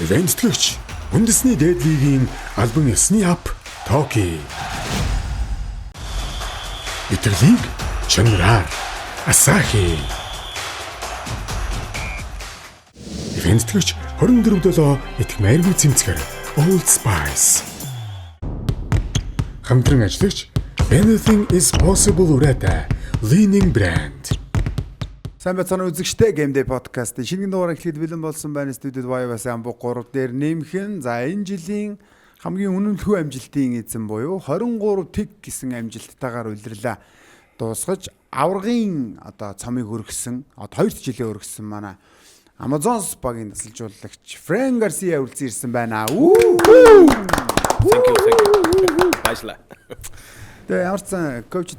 Ивентлэгч үндэсний дээд лигийн албан ёсны ап Токи. Итэрлиг чанараар Асахи. Ивентлэгч 24/7 итгэмээргүй цэмцгэр Old Spice. Хамтран ажиллагч Anything is possible ураатай Leaning brand. Сайн бацааны үзэгчтэй Game Day podcast-ийн шинэ дугаар эхлэхэд бэлэн болсон байна. Студид Viva Sambo 3 дээр нэмхэн за энэ жилийн хамгийн үнэмлэхүй амжилтын эзэн буюу 23 тэг гэсэн амжилттайгаар улирлаа дуусгаж аврагын одоо цомыг өргөсөн 2 жилийн өргөсөн манай Amazon Spa-гийн тасалжуулагч Frank Garcia үлдсэн ирсэн байна. Thank you. Баярлалаа. Тэгээ ямарсан коуч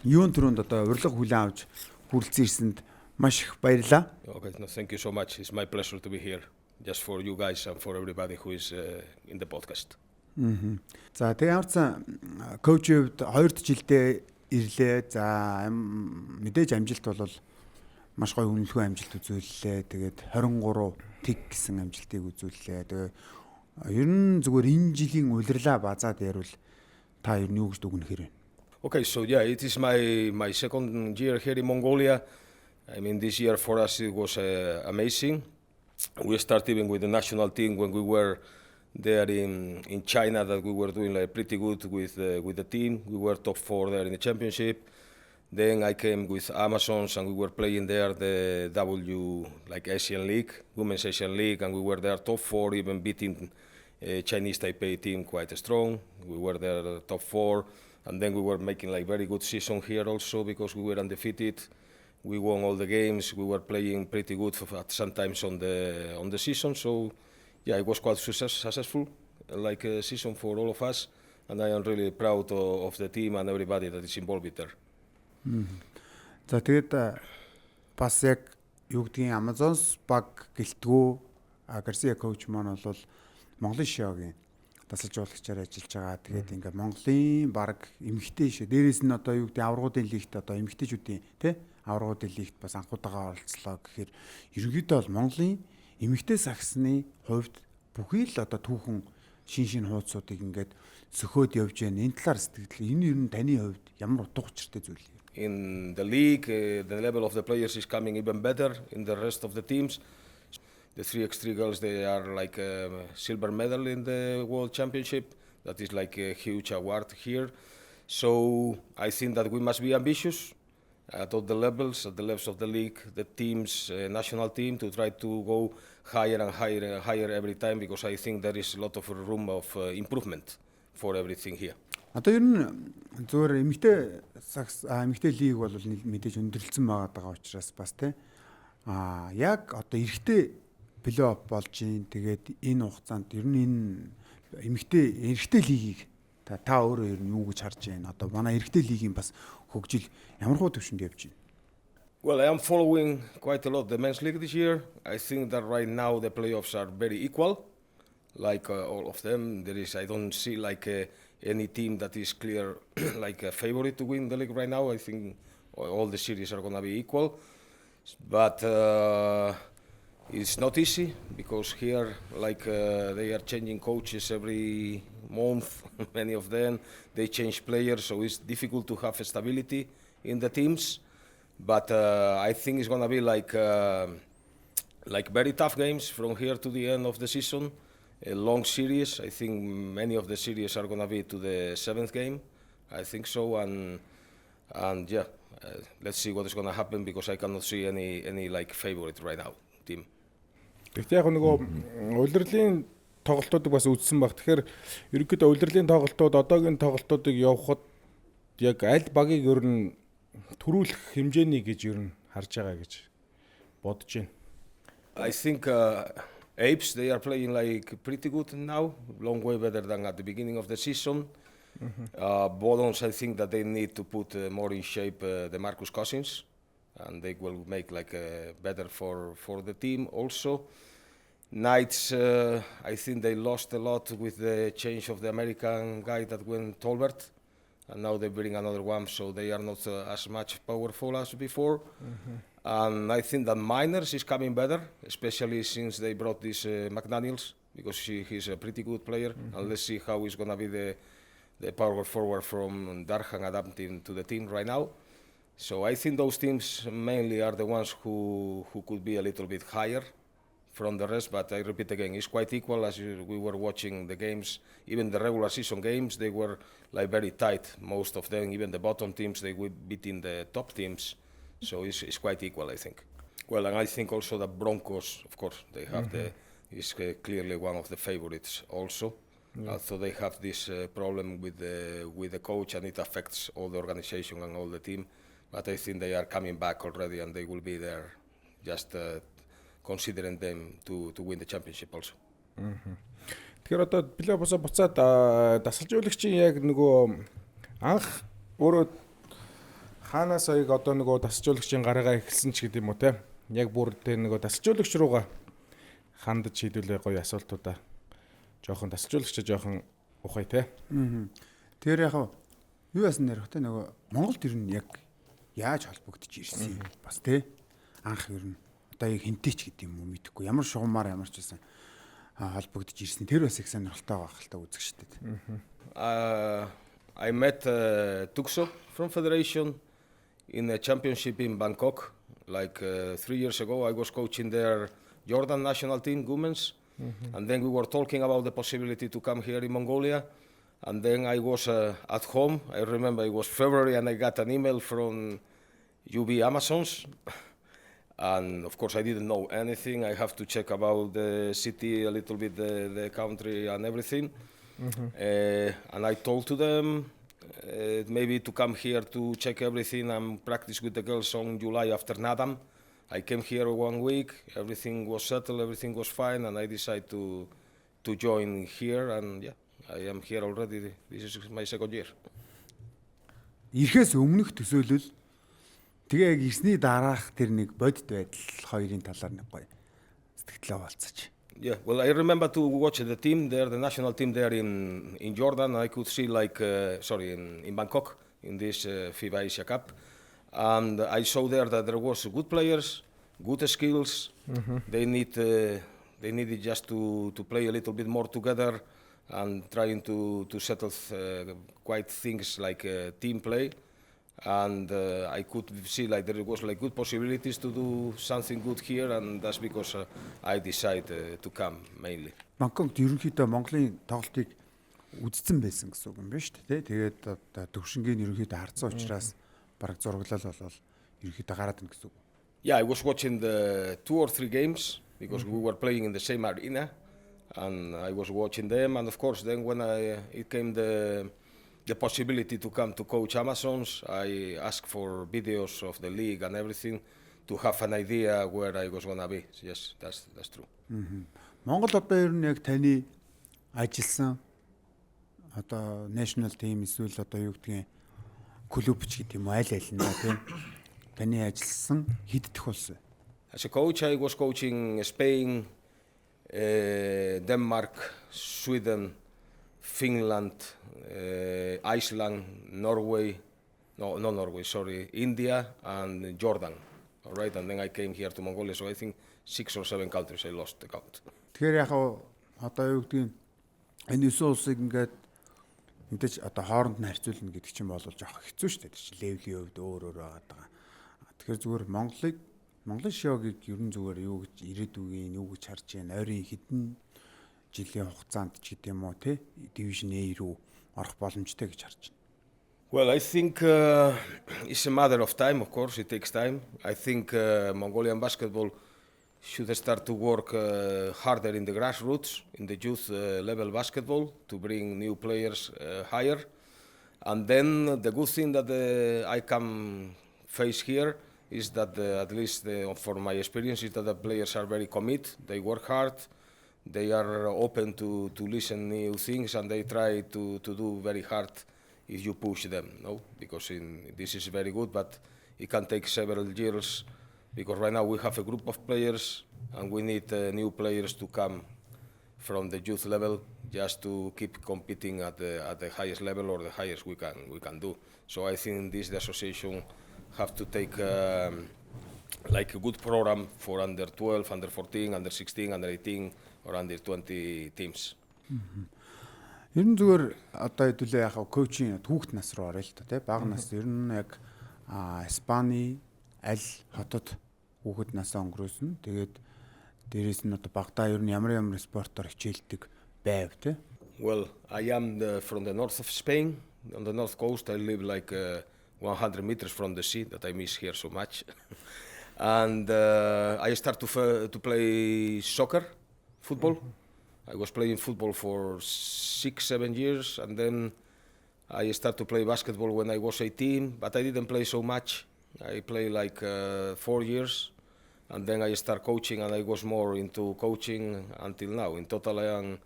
юун түрүүнд одоо урилга хүлээн авч хүрэлцэн ирсэнд маш их баярлалаа. Okay, no, thank you so much. It's my pleasure to be here just for you guys and for everybody who is in the podcast. За тэгээ ямарсан коучд 2 жилдээ ирлээ. За мэдээж амжилт бол маш гоё үнэлэхүй амжилт үзүүллээ. Тэгээд 23 тэг гэсэн амжилтыг үзүүллээ. Тэгээ ер нь зүгээр энэ жилийн улирлаа базаад ярил та ер нь юу гэж дүгнэхээр вэ? Okay, so yeah, it is my second year here in Mongolia. I mean, this year for us it was amazing. We started even with the national team when we were there in China. That we were doing like pretty good with the team. We were top 4 there in the championship. Then I came with Amazons and we were playing there the Asian League, Women's Asian League, and we were there top 4, even beating Chinese Taipei team quite strong. We were there top 4. And then we were making like very good season here also because we were undefeated. We won all the games. We were playing pretty good sometimes on the season. So yeah, it was quite successful, like a season for all of us. And I am really proud of the team and everybody that is involved there. За тэгээд бас яг юу гэдгийг Amazon Spa гэлтгүү Garcia коуч маань бол Монголын шоугийн тасалжуулагчаар ажиллаж байгаа. Тэгээд ингээд Монголын баг эмэгтэй шүү. Дээрээс нь одоо юу гэдэг аврагуудын лигт одоо эмэгтэйчүүдийн тий аврагуудын лигт бас анхудаага оролцлоо гэхээр ерөнхийдөө бол Монголын эмэгтэй сагсны хувьд бүхий л одоо түүхэн шин хуудсуудыг ингээд сөхөөд явж байна. Энэ талаар сэтгэл энэ ер нь таны хувьд ямар утга учиртай зүйл юм? In the league, the level of the players is coming even better in the rest of the teams. The 3x3 girls, they are like a silver medal in the World Championship. That is like a huge award here. So I think that we must be ambitious at all the levels of the league, the teams, national team, to try to go higher and higher and higher every time because I think there is a lot of room of improvement for everything here. Одоо ер нь зөвөр эмэгтэй лиг бол мэдээж өндөрлөсөн байгаа учраас бас тий яг одоо эрэгтэй плей-офф болж ийн. Тэгээд энэ хугацаанд ер нь энэ эрэгтэй лигийг та өөрөө ер нь юу гэж харж байна? Одоо манай эрэгтэй лигийн бас хөгжил ямар хөө төвшөнд явж байна? Well, I am following quite a lot the men's league this year. I think that right now the playoffs are very equal, like all of them. I don't see like any team that is clear like a favorite to win the league right now. I think all the series are gonna be equal, but it's not easy because here they are changing coaches every month. Many of them they change players, so it's difficult to have stability in the teams. But I think it's gonna be like very tough games from here to the end of the season. A long series. I think many of the series are gonna be to the 7th game. I think so, and yeah, let's see what is gonna happen because I cannot see any like favorite right now team. Гэхдээ яг нөгөө улирлын тоглолтуудыг бас үзсэн баг. Тэгэхээр ерөнхийдөө улирлын тоглолтууд одоогийн тоглолтуудыг явахад яг аль багийг ер нь төрүүлэх хэмжээний гэж ер нь харж байгаа гэж бодож байна. I think Apes, they are playing like pretty good now, long way better than at the beginning of the season. Bodons, I think that they need to put more in shape the Marcus Cousins, and they will make like better for the team also. Knights, I think they lost a lot with the change of the American guy that went Tolbert, and now they bring another one, so they are not as much powerful as before. And I think that Miners is coming better, especially since they brought this McDaniels, because he's a pretty good player. And let's see how he's going to be the power forward from Darhan adapting to the team right now. So I think those teams mainly are the ones who could be a little bit higher from the rest, but I repeat again, it's quite equal. As we were watching the games, even the regular season games, they were like very tight, most of them. Even the bottom teams, they were beating the top teams, so it's quite equal, I think. Well, and I think also the Broncos, of course, they have is clearly one of the favorites also. So they have this problem with the coach, and it affects all the organization and all the team. But I think they are coming back already, and they will be there, just considering them to win the championship also. Тэгэхээр одоо плей-оффоос буцаад дасгалжуулагчийн яг нөгөө анх өөрөө хаанаас аяг одоо нөгөө дасгалжуулагчийн гараагаа эхэлсэн ч гэдэм үү те. Яг бүр тэ нөгөө дасгалжуулагч руугаа хандаж шийдвэрлэх гоё асуултуудаа жоохон дасгалжуулагчаа жоохон ухай те. Тэгэхээр яг юу яасан нэрх те нөгөө Монголд ер нь яг яаж холбогдож ирсэн бас те анх ер нь одоо яг хинтэй ч гэдэг юм уу мэдэхгүй ямар шугамаар ямар ч байсан холбогдож ирсэн тэр бас их сонирхолтой байгаа хальтаа үзэх штеп. I met Tuxo from Federation in a championship in Bangkok like 3 years ago. I was coaching their Jordan national team, women's, and then we were talking about the possibility to come here in Mongolia. And then I was at home. I remember it was February, and I got an email from UB Amazons. And of course, I didn't know anything. I have to check about the city a little bit, the country and everything. And I told to them maybe to come here to check everything and practice with the girls on July after NADAM. I came here 1 week. Everything was settled. Everything was fine, and I decided to join here. And yeah, I am here already. This is my second year. Ирэхээс өмнөх төсөөлөл тэгээ яг ирсний дараах тэр нэг бодит байдал хоёрын талаар нэг гоё сэтгэлээ болцооч. Yeah, well, I remember to watch the team there, the national team there in Jordan. I could see like, in Bangkok, in this FIBA Asia Cup. And I saw there that there was good players, good skills. They needed just to play a little bit more together and trying to settle quite things like team play. And I could see like there was like good possibilities to do something good here, and that's because I decided to come mainly. Бангкокт ерөнхийдөө Монголын тоглолтыг үзсэн байсан гэсэн үг юм байна шүү дээ. Тэгээд одоо төвшингийн ерөнхийдөө харцсан учраас бараг зураглал болол ерөнхийдөө гараад ин гэсэн үг. Yeah, I was watching the 2 or 3 games because we were playing in the same arena, and I was watching them. And of course, then when it came the possibility to come to coach Amazons, I asked for videos of the league and everything to have an idea where I was gonna be. Yes, that's true. Монгол одоо ер нь яг таны ажилласан одоо national team эсвэл одоо юу гэдгийг клуб ч гэдэг юм аль нь тийм таны ажилласан хэддэх болсон. As a coach, I was coaching Spain, Denmark, Sweden, Finland, Iceland, Norway, not Norway, sorry, India and Jordan. All right, and then I came here to Mongolia, so I think 6 or 7 countries I lost the count. Тэгэхээр яг одоо юу гэдгийг энэ 9 улсыг ингээд мэдээж одоо хооронд нь харьцуулна гэдэг чинь бол жоох хэцүү шүү дээ. Тэр чинь левлийн хувьд өөр байгаад байгаа. Тэгэхээр зүгээр Монголын шогийг ер нь зүгээр юу гэж ирээдүгийн юу гэж харж байна. Ойрын хэдэн жилийн хугацаанд ч гэдэм үү те Division A руу орох боломжтой гэж харж байна. Well, I think it's a matter of time, of course, it takes time. I think Mongolian basketball should start to work harder in the grassroots, in the youth level basketball, to bring new players higher. And then the good thing that I can face here is that at least for my experience is that the players are very committed, they work hard, they are open to listen new things, and they try to do very hard if you push them, no? Because this is very good, but it can take several years, because right now we have a group of players and we need new players to come from the youth level just to keep competing at the highest level or the highest we can do. So I think the association have to take like a good program for under 12, under 14, under 16, under 18 or under 20 teams. Ер нь зүгээр одоо хэдүүлээ яг коучийн түүхт нас руу орё л та тий. Бага нас ер нь яг Испани аль хотод хүүхэд насаа өнгөрөөсөн. Тэгээд дээрээс нь одоо багтаа ер нь ямар спортоор хичээлдэг байв тий. Well, I am from the north of Spain. On the north coast, I live like 100 meters from the sea that I miss here so much. And I start to play soccer, football. I was playing football for 6-7 years, and then I started to play basketball when I was 18, but I didn't play so much. I played like 4 years, and then I started coaching, and I was more into coaching until now. In total, I am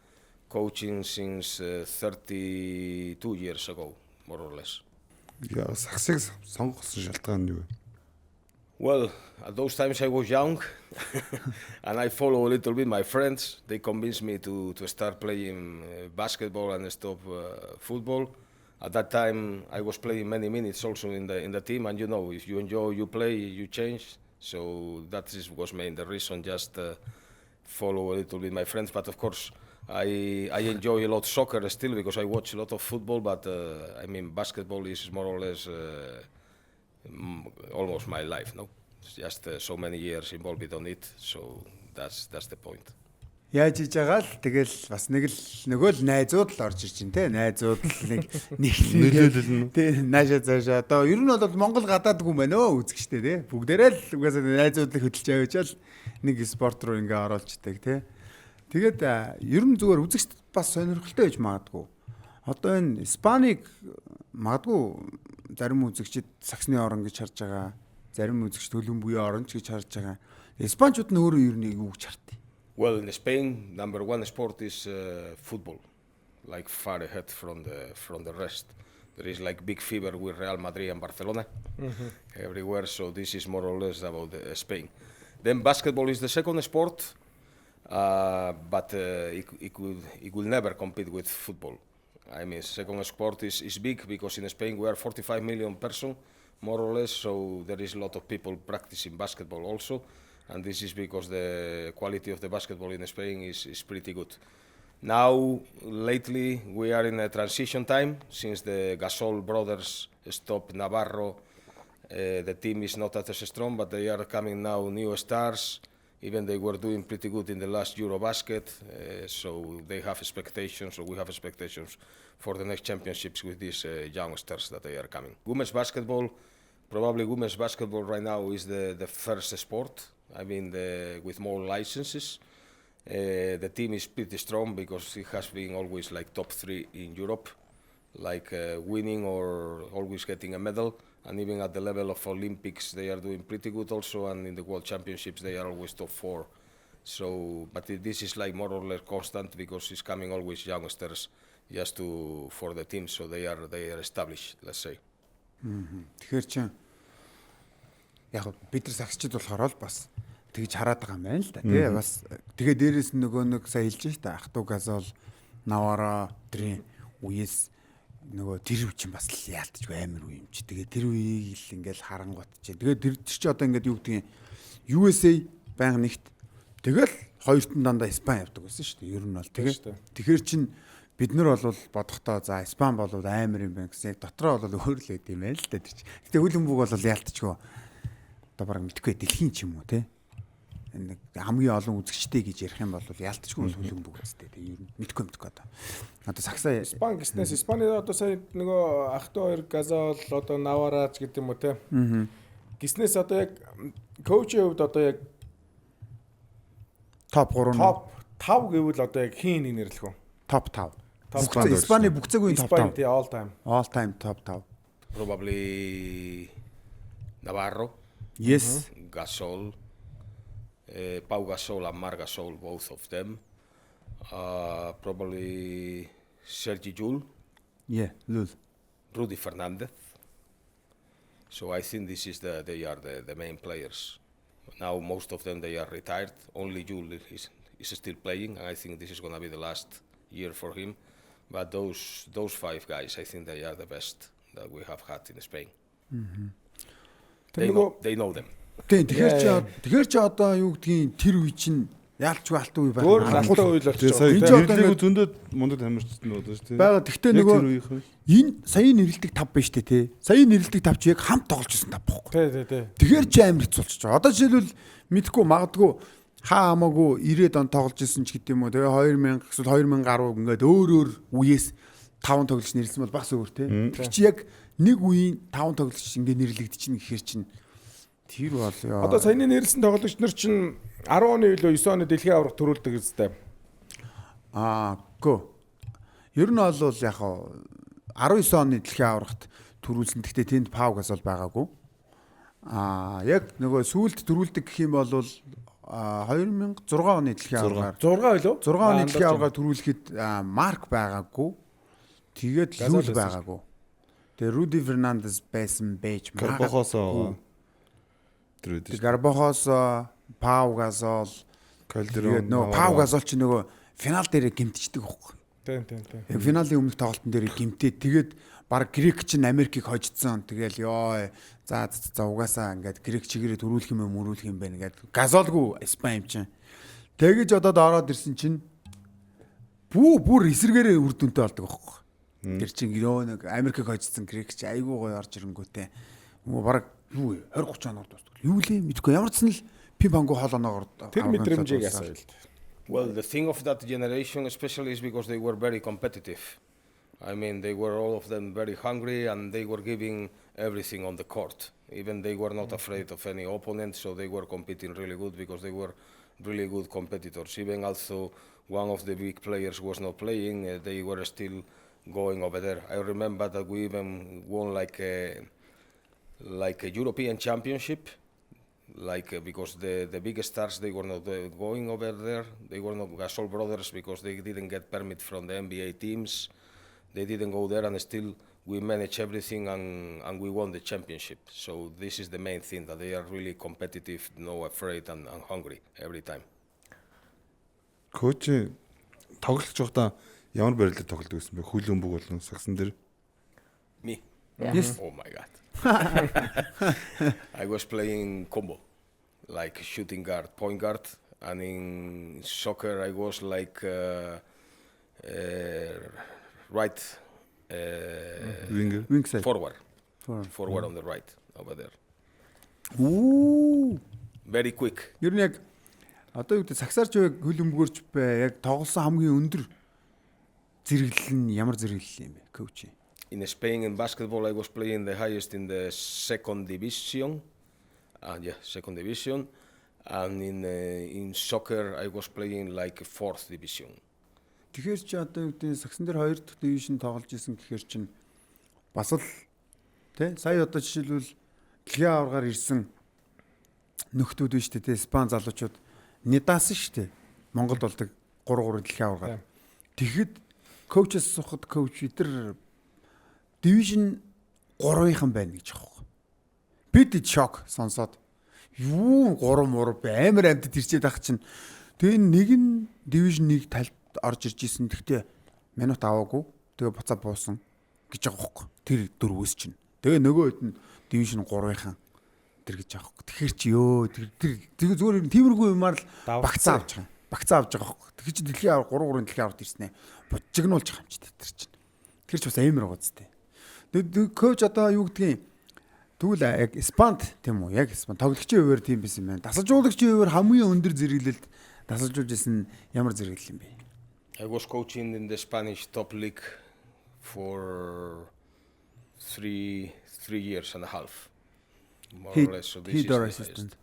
coaching since 32 years ago, more or less. Яа, саксыг сонгосон шалтгаан нь юу вэ? Well, at those times I was young, and I follow a little bit my friends. They convinced me to start playing basketball and stop football. At that time, I was playing many minutes also in the team, and you know, if you enjoy, you play, you change. So that was main the reason, just follow a little bit my friends. But of course, I enjoy a lot soccer still because I watch a lot of football. But I mean, basketball is more or less almost my life. No, it's just so many years involved on it. So that's the point. Яаж хийж байгаа л тэгэл бас нэг л нөгөө л найзууд л орж ирж байна те. Найзууд л нэг Нөлөөлөл нь. тий наашаа цаашаа. Одоо ер нь бол Монгол гадаад хүн байна өө үзэгчтэй те. Бүгдээрээ л угаасаа найзуудлыг хөдөлж аваачаал нэг спорт руу ингээ оруулцдаг те. Тэгээд ер нь зүгээр үзэгчд бас сонирхолтой байж магадгүй. Одоо энэ Испанийг магадгүй зарим үзэгчд саксны орон гэж харж байгаа. Зарим үзэгч төлөв буюу оронч гэж харж байгаа. Испанчууд нь өөрөө ер нь юу гэж хардыг. Well, in Spain, number one sport is football, like far ahead from the rest. There is like big fever with Real Madrid and Barcelona everywhere. So this is more or less about Spain. Then basketball is the second sport, but it will never compete with football. I mean, second sport is big because in Spain we are 45 million person, more or less. So there is a lot of people practicing basketball also. And this is because the quality of the basketball in Spain is pretty good. Now, lately, we are in a transition time since the Gasol brothers stopped Navarro. The team is not as strong, but they are coming now new stars. Even they were doing pretty good in the last Eurobasket, so they have expectations, or we have expectations for the next championships with these youngsters that they are coming. Women's basketball, probably women's basketball right now is the first sport. I mean, with more licenses. The team is pretty strong because it has been always like top 3 in Europe, like winning or always getting a medal. And even at the level of Olympics, they are doing pretty good also. And in the World Championships, they are always top 4. So, but this is like more or less constant because it's coming always youngsters just for the team. So they are established, let's say. Тэгэхээр чинь яг бид нар сагсчид болохоор л бас тэгж хараад байгаа юм байна л да тий бас тэгээ дээрээс нь нөгөө нэг сая хэлж шүү дээ Ахту Газол Навара тэрийн үеэс нөгөө тэр үе чинь бас л яалтчгүй амар үе юм чи тэгээ тэр үеийг л ингээл харангуут чи тэгээ тэр чи одоо ингээд юу гэдгийг USA байнга нэгт тэгэл хоёрт нь дандаа Испани явдаг байсан шүү дээ ер нь бол тэгээ тэгэхээр чин бид нар бол бодохдоо за Испани бол амар юм байна гэсэн дотроо бол өөр л байд юм байна л да тэр чи гэтээ хөлбөмбөг бол яалтчгүй одоо бараг мэдхгүй дэлхийн ч юм уу те нэг хамгийн олон үзэгчтэй гэж ярих юм бол яалтчгүй бол хөлбөмбөг үстэй те ер нь мэдхгүй одоо саксаа Испани гэснээс Испани одоо сая нөгөө Ахту хоёр Газол одоо Наварач гэдэг юм уу те гиснээс одоо яг коучийн хувьд одоо яг топ 3 топ 5 гэвэл одоо яг хин нэг нэрлэх үү топ 5 Испани бүх цагийн топ 5 all time top 5 Probably Navarro. Yes. Gasol, Pau Gasol and Marc Gasol, both of them. Probably Sergi Llull. Yeah, Llull. Rudy Fernandez. So I think this is they are the main players. Now most of them they are retired. Only Llull is still playing, and I think this is going to be the last year for him. But those 5 guys, I think they are the best that we have had in Spain. Mm-hmm. They know them. Тийм тэгэхээр ч одоо юу гэдгийг тэр үе чинь яалчгүй алтан үе Өөр байна. алтан үйл Тэгээ болчихсон. сая Энд одоо нэрлэгийг ингээд- зөндөө мундаг тамирчсан болоо шүү дээ. Бага тэгтээ Яг нөгөө тэр үеийнхэн. энэ сая нэрлдэг 5 байна шүү дээ тий. Сая нэрлдэг 5 чи яг хамт тоглож ирсэн 5 байхгүй. Тий. Тэгэхээр чи амар хэцүүлчих жоо. Одоо жишээлбэл мэдхгүй магадгүй хаа хамаагүй 90-ад он тоглож ирсэн ч гэдэм үү. Тэгээ 2000 эсвэл 2010 ингээд өөр үеэс 5 тоглогч нэрлсэн бол бас өөр тий. Тэр чи яг нэг үеийн 5 тоглогч ингээд нэрлэгдчихнэ гэхээр чинь тэр бол ёо. Одоо саяны нэрлсэн тоглогч нар чинь 10 оны илүү 9 оны дэлхийн аварга төрүүлдэг гэжтэй. Гөө. Ер нь бол яг хаа 19 оны дэлхийн аваргад төрүүлсэн. Гэхдээ тэнд Паугас бол байгаагүй. Яг нөгөө сүүлд төрүүлдэг гэх юм бол 2006 оны дэлхийн аваргаар 6 илүү? 6 оны дэлхийн аваргаар төрүүлэхэд Марк байгаагүй. Тэгээд Лүл байгаагүй. Тэгээ Руди Фернандес байсан байж Карбохосоо тэр үдэ. Гарбохос, Пау Газол, Калдерон. нөгөө Пау Газол ч нөгөө финал дээр гимтчихдэг байхгүй. Тийм. Яг финалийн өмнөх тоглолтын дээр гимтээд тэгээд баг Грек чинь Америкийг хожицсон. Тэгэл ёо за угаасаа ингээд Грек чигээрээ төрүүлэх юм мөрүүлэх юм байна гэдэг. Газолгүй Испани юм чинь. Тэгэж одоо ороод ирсэн чинь бүр эсэргээрээ үр дүнтэй болдог байхгүй. Тэр чинь ёо нэг Америкийг хожицсон Грек чи айгүй гоё орж ирэнгүүтээ. Баг юу 20-30 оноор дуусдаг. Юу лээ мэдгүй ямар ч л пимпангу хоолооноор Тэр мэдрэмжийг асууя л. Well, the thing of that generation especially is because they were very competitive. I mean, they were all of them very hungry and they were giving everything on the court. Even they were not afraid of any opponent, so they were competing really good because they were really good competitors. Even also one of the big players was not playing, they were still going over there. I remember that we even won like a European championship. Because the biggest stars, they were not going over there. They were not Gasol brothers because they didn't get permit from the NBA teams. They didn't go there, and still we managed everything and we won the championship. So this is the main thing, that they are really competitive, no afraid and hungry every time. Коуч тоглож байхдаа ямар барилдад тоглодог гэсэн бэ? Хүлэн бүг болон сагсан дээр. Me? Yes. Oh my God. I was playing combo, like shooting guard, point guard, and in soccer I was like right Winger. Wing side. forward on the right over there. Үу. Very quick. Ер нь яг одоо юу гэдэг сагсаарч байг хөлбөмбөгөрч бай. Яг тоглосон хамгийн өндөр зэрэглэл нь ямар зэрэглэл юм бэ, коуч? In Spain in basketball I was playing the highest in the second division. Second division. And in soccer I was playing like fourth division. Тэгэхээр чи одоо юу гэдэг сагсан дээр 2 дахь дивизион тоглож исэн гэхээр чин бас л тий сая одоо жишээлбэл дэлхийн аваргаар ирсэн нөхдүүд биш үү тий Испани залуучууд Нидаасан шүү дээ. Монголд болдог 3-3 дэлхийн аваргаар. Тэгэхэд коучээс сухад коуч өдр дивизион 3-ын байна гэж аахгүй. Бид шок сонсоод юу 3-3 амар амтд ирчээд ах чинь тэгээ нэг нь дивизион 1 талд орж ирж исэн. Тэгтээ минут аваагүй. Тэгээ буцаа буусан гэж байгаа байхгүй. Тэр дөрвөөс чинь. Тэгээ нөгөө хэд нь дивизион 3-ын тэр гэж байгаа байхгүй. Тэгэхээр чи ёо тэр зүгээр тиймэрхүү юмар л багцаа авч байгаа. Багцаа авч байгаа байхгүй. Тэгэхээр чи дэлхийн авар 3-3 дэлхийн аварт ирснэ. Бутжигнуулж байгаа юм чи тэр чинь. Тэр ч бас амар байгаа зү. Тэгээ коуч одоо юу гэдгийг тэгвэл яг Испанд тийм үү? Яг Испанд тоглогчийн хувьд тийм байсан юм байна. Дасалжуулагчийн хувьд хамгийн өндөр зэрэглэлд дасалжуулж исэн ямар зэрэглэл юм бэ? I was coaching in the Spanish top league for three years and a half, more or less. So this is or the assistant.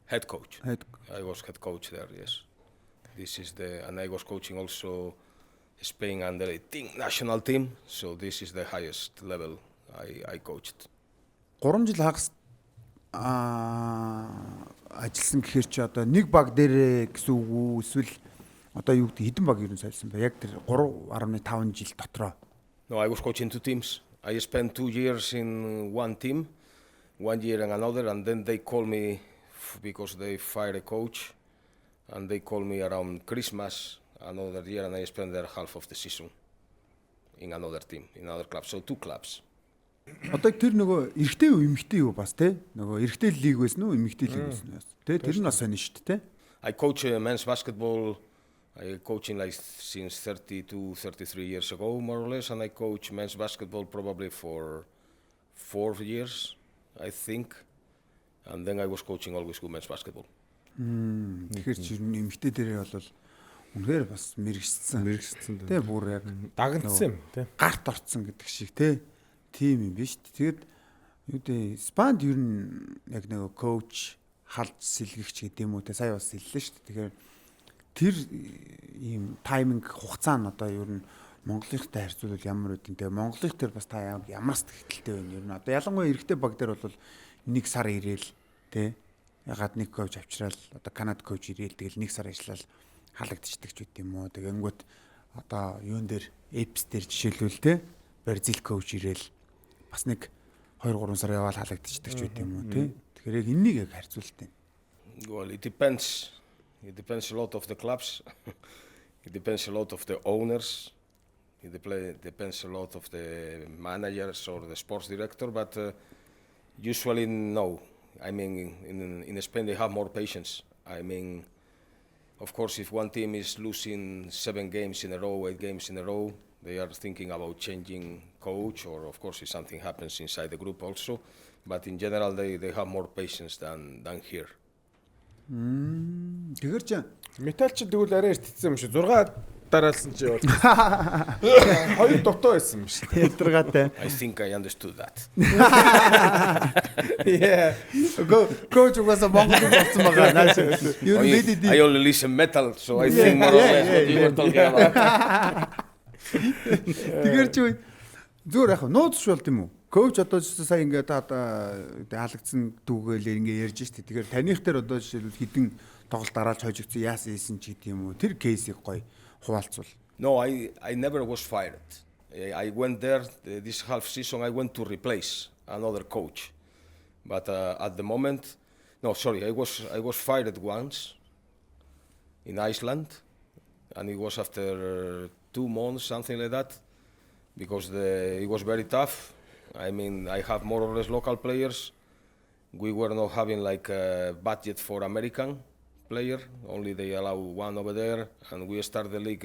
head coach. Head. I was head coach there. Yes, this is and I was coaching also Spain under 18 national team. So this is the highest level I coached. 3 жил хагас ажилласан гэхээр чи одоо нэг баг дээр гэсэн үг үү эсвэл одоо юу гэдэг хэдэн баг ерөн сольсон бэ? Яг тэр 3.5 жил дотроо. No, I was coaching 2 teams. I spent 2 years in one team, 1 year in another, and then they call me because they fired a coach, and they call me around Christmas another year, and I spent there half of the season in another team, in another club. So 2 clubs. Одоо тэр нөгөө эрэгтэй юу эмэгтэй юу бас те нөгөө эрэгтэй лиг байсан уу эмэгтэй лиг байсан уу те тэр нь бас сонь шүү дээ те. I coach men's basketball. I coaching like since 32, 33 years ago, more or less, and I coach men's basketball probably for 4 years, I think. And then I was coaching always women's basketball. Тэгэхээр чи эмэгтэй дээрээ бол үнэхээр бас мэрэгчсэн. Тэ бүр яг Дагнцсан юм тий. гарт орцсон гэдэг шиг те. Тим юм биш. Тэгээд юу дээ Спанд ер нь яг нөгөө коуч халж сэлгэгч гэдэг юм уу те сая бас хэллээ шүү дээ. Тэгэхээр тэр ийм тайминг хугацаа нь одоо ер нь Монголынхтай харьцуулбал ямар үдэн те Монголынх төр бас та ямар сэтгэлтэй байна ер нь одоо ялангуяа эрэгтэй баг дээр бол 1 сар ирээл те ягаад нэг коуч авчраал одоо Канад коуч ирээл тэгэл 1 сар ажиллаад халагдчихдаг ч үт юм уу тэгэнгүүт одоо юун дээр эпс дээр жишээлбэл те Бразил коуч ирээл бас нэг 2-3 сар яваал халагдчихдаг ч үт юм уу те тэгэхээр яг энэнийг яг харьцуултаа. Well, it depends. It depends a lot of the clubs. It depends a lot of the owners. It depends a lot of the managers or the sports director. But usually, no. I mean, in Spain, they have more patience. I mean, of course, if one team is losing 7 games in a row, 8 games in a row, they are thinking about changing coach, or of course, if something happens inside the group also. But in general, they have more patience than here. Тэгэхээр ч Металч тэгвэл арай эртцсэн юм шиг 6 дараалсан чи бол 2 дутуу байсан юм шиг. ядаргаатай. I think I understood that. Yeah. Коуч угаасаа Монголд болсон байгаа нааш. Юу бид I only listen metal, so I think more or less what you were talking about. Тэгэхээр чи зүгээр яг нууц шуулт юм уу? Коуч одоо сая ингээд хаалгацсан дүүгээл ингээ ярьж штэ. Тэгэхээр таних дээр одоо жишээлбэл хідэн тоглолт дараалж хожигдсан яасан ийсэн ч гэдэг юм уу? Тэр кейсийг гоё хуваалцвал. No, I never was fired. I went there this half season. I went to replace another coach, but at the moment, no, sorry, I was fired once in Iceland, and it was after 2 months, something like that, because it was very tough. I mean, I have more or less local players. We were not having like a budget for American player. Only they allow one over there, and we started the league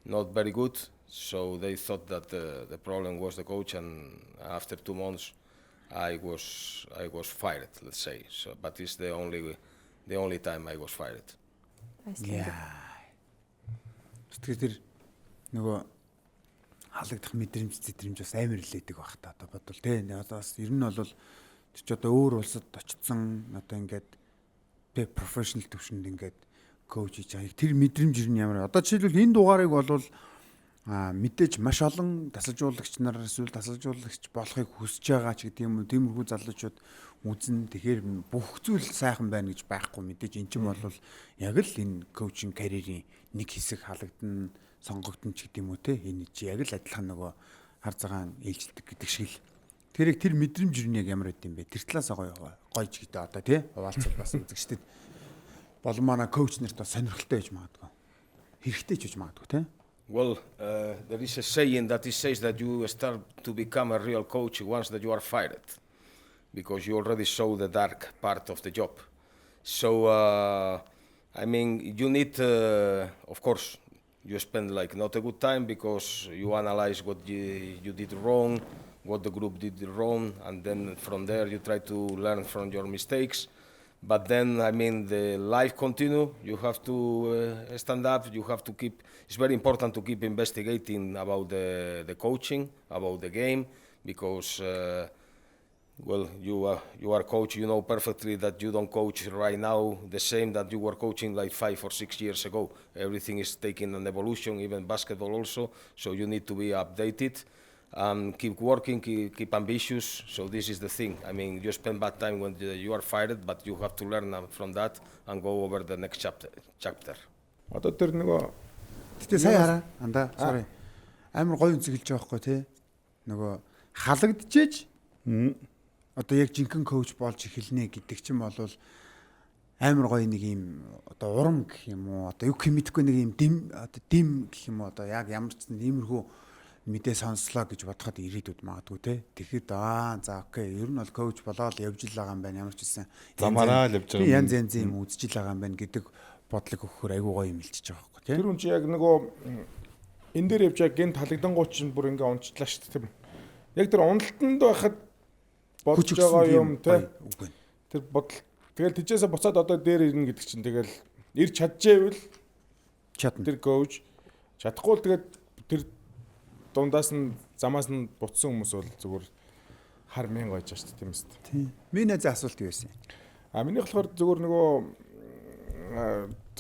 not very good. So they thought that the problem was the coach, and after 2 months, I was fired. Let's say. So, but it's the only time I was fired. Тэгэхээр тэр нөгөө халагдах мэдрэмж бас амар илээдэг баг та одоо бодвол тий. Одоо бас ер нь бол тэр ч одоо өөр улсад очсон одоо ингээд профешнл төвшөнд ингээд коуч хийж байгаа. Тэр мэдрэмж ер нь ямар. Одоо жишээлбэл энэ дугаарыг бол мэдээж маш олон тасалжуулагч нар эсвэл тасалжуулагч болохыг хүсэж байгаа ч гэдэг юм уу. Тиймэрхүү залуучууд үзэн тэгэхээр бүх зүйл сайхан байна гэж байхгүй мэдээж эн чинь бол яг л энэ коучинг карьерийн нэг хэсэг халагдана сонгогдсон ч гэдэг юм уу те энэ чи яг л адилхан нөгөө хар цагаан ээлжилдэг гэдэг шиг л тэр мэдрэмж юу яг ямар байд юм бэ тэр талаас гоё ч гэдэг одоо те хуваалцал бас үзэгчдэд болон манай коуч нарт сонирхолтой байж магадгүй хэрэгтэй ч байж магадгүй те. Well, there is a saying that it says that you start to become a real coach once that you are fired, because you already show the dark part of the job. So, I mean, you need, of course, you spend like not a good time because you analyze what you did wrong, what the group did wrong, and then from there you try to learn from your mistakes. But then, I mean, the life continue. You have to stand up. You have to keep. It's very important to keep investigating about the coaching, about the game, because well, you are coach. You know perfectly that you don't coach right now the same that you were coaching like 5 or 6 years ago. Everything is taking an evolution, even basketball also. So you need to be updated. Keep working, keep ambitious. So this is the thing. I mean, you spend bad time when you are fired, but you have to learn from that and go over the next chapter. Одоо тэр нөгөө Гэтэ сая хараа андаа sorry. Амар гоё үнцэглэж байгаа хгүй тий. Нөгөө халагдчихэж одоо яг жинхэнэ коуч болж эхэлнэ гэдэг чинь бол амар гоё нэг юм одоо урам гэх юм уу одоо юу гэх мэдэхгүй нэг юм дэм гэх юм уу одоо яг ямар ч иймэрхүү мэдээ сонслоо гэж бодоход ирээдүйд магадгүй те. Тэгэхэд за окей, ер нь бол коуч болоод явж л байгаа юм байна. Ямар ч үсэн Замаараа л явж байгаа юм. янз янзын юм үзэж л байгаа юм байна гэдэг бодлого өгөхөр айгүй гоё юм илчиж байгаа байхгүй те. Тэр үн чи яг нөгөө энэ дээр явж байгаа ген талагдангууд чинь бүр ингээ унцлаа шүү дээ тийм. Яг тэр уналтанд байхад бодож байгаа юм те. Үгүй. Тэр бодол тэгэл тийчээсээ буцаад одоо дээр ирнэ гэдэг чинь тэгэл ирж чадчихвэл Чадна. тэр коуч чадахгүй л тэгээд тэр дундаас нь замаас нь буцсан хүмүүс бол зүгээр хар мянга байж шүү дээ тийм үст. Тийм. Миний асуулт юу байсан? Миний болохоор зүгээр нөгөө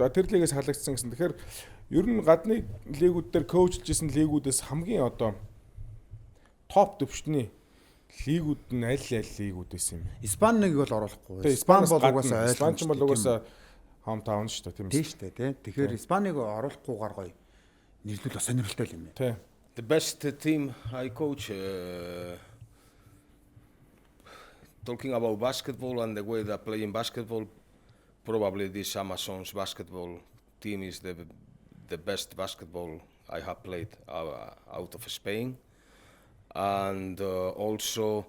за тэр лигээс халагдсан гэсэн. Тэгэхээр ер нь гадны лигүүд дээр коучлжсэн лигүүдээс хамгийн одоо топ төвчний лигүүд нь аль лигүүд байсан юм бэ? Испаниг бол оруулахгүй. Тэгээ Испан бол угаасаа Испанч бол угаасаа хам таун шүү дээ тийм тийм үү? шүү дээ тий. Тэгэхээр Испаниг оруулахгүйгээр гоё нэрлүүл бас сонирхолтой юм байна. Тий. The best team I coach, talking about basketball and the way they're playing basketball, probably this Amazons basketball team is the best basketball I have played out of Spain. And also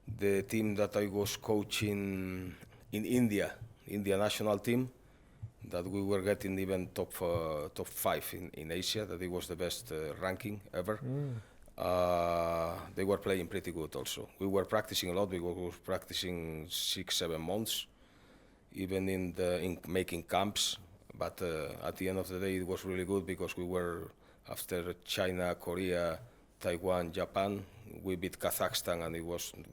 the team that I was coaching in India national team, that we were getting even top 5 in Asia, that it was the best ranking ever. They were playing pretty good also. We were practicing a lot. We were practicing 6-7 months, even in making camps. But at the end of the day, it was really good because we were, after China, Korea, Taiwan, Japan, we beat Kazakhstan, and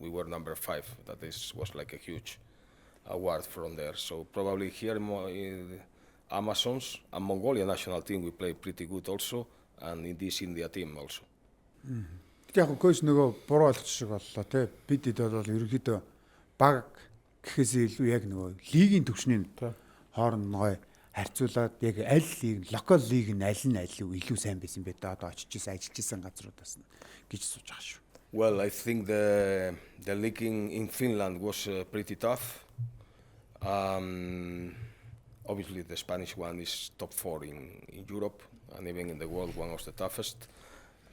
we were number 5. That was like a huge award from there. So probably here in Amazons and Mongolia national team we play pretty good also, and in this India team also. Яг коуч нөгөө буруу олж шиг боллоо те. Бид хэд бол ерөнхийдөө баг гэхээс илүү яг нөгөө лигийн төвшний хооронд гоё харьцуулаад яг аль лиг, локал лиг нь аль илүү сайн байсан бэ? Одоо очиж исэн ажиллаж исэн газруудаас нь гэж сууж байгаа шүү. Well, I think the league in Finland was pretty tough. Obviously, the Spanish one is top 4 in Europe and even in the world, one of the toughest.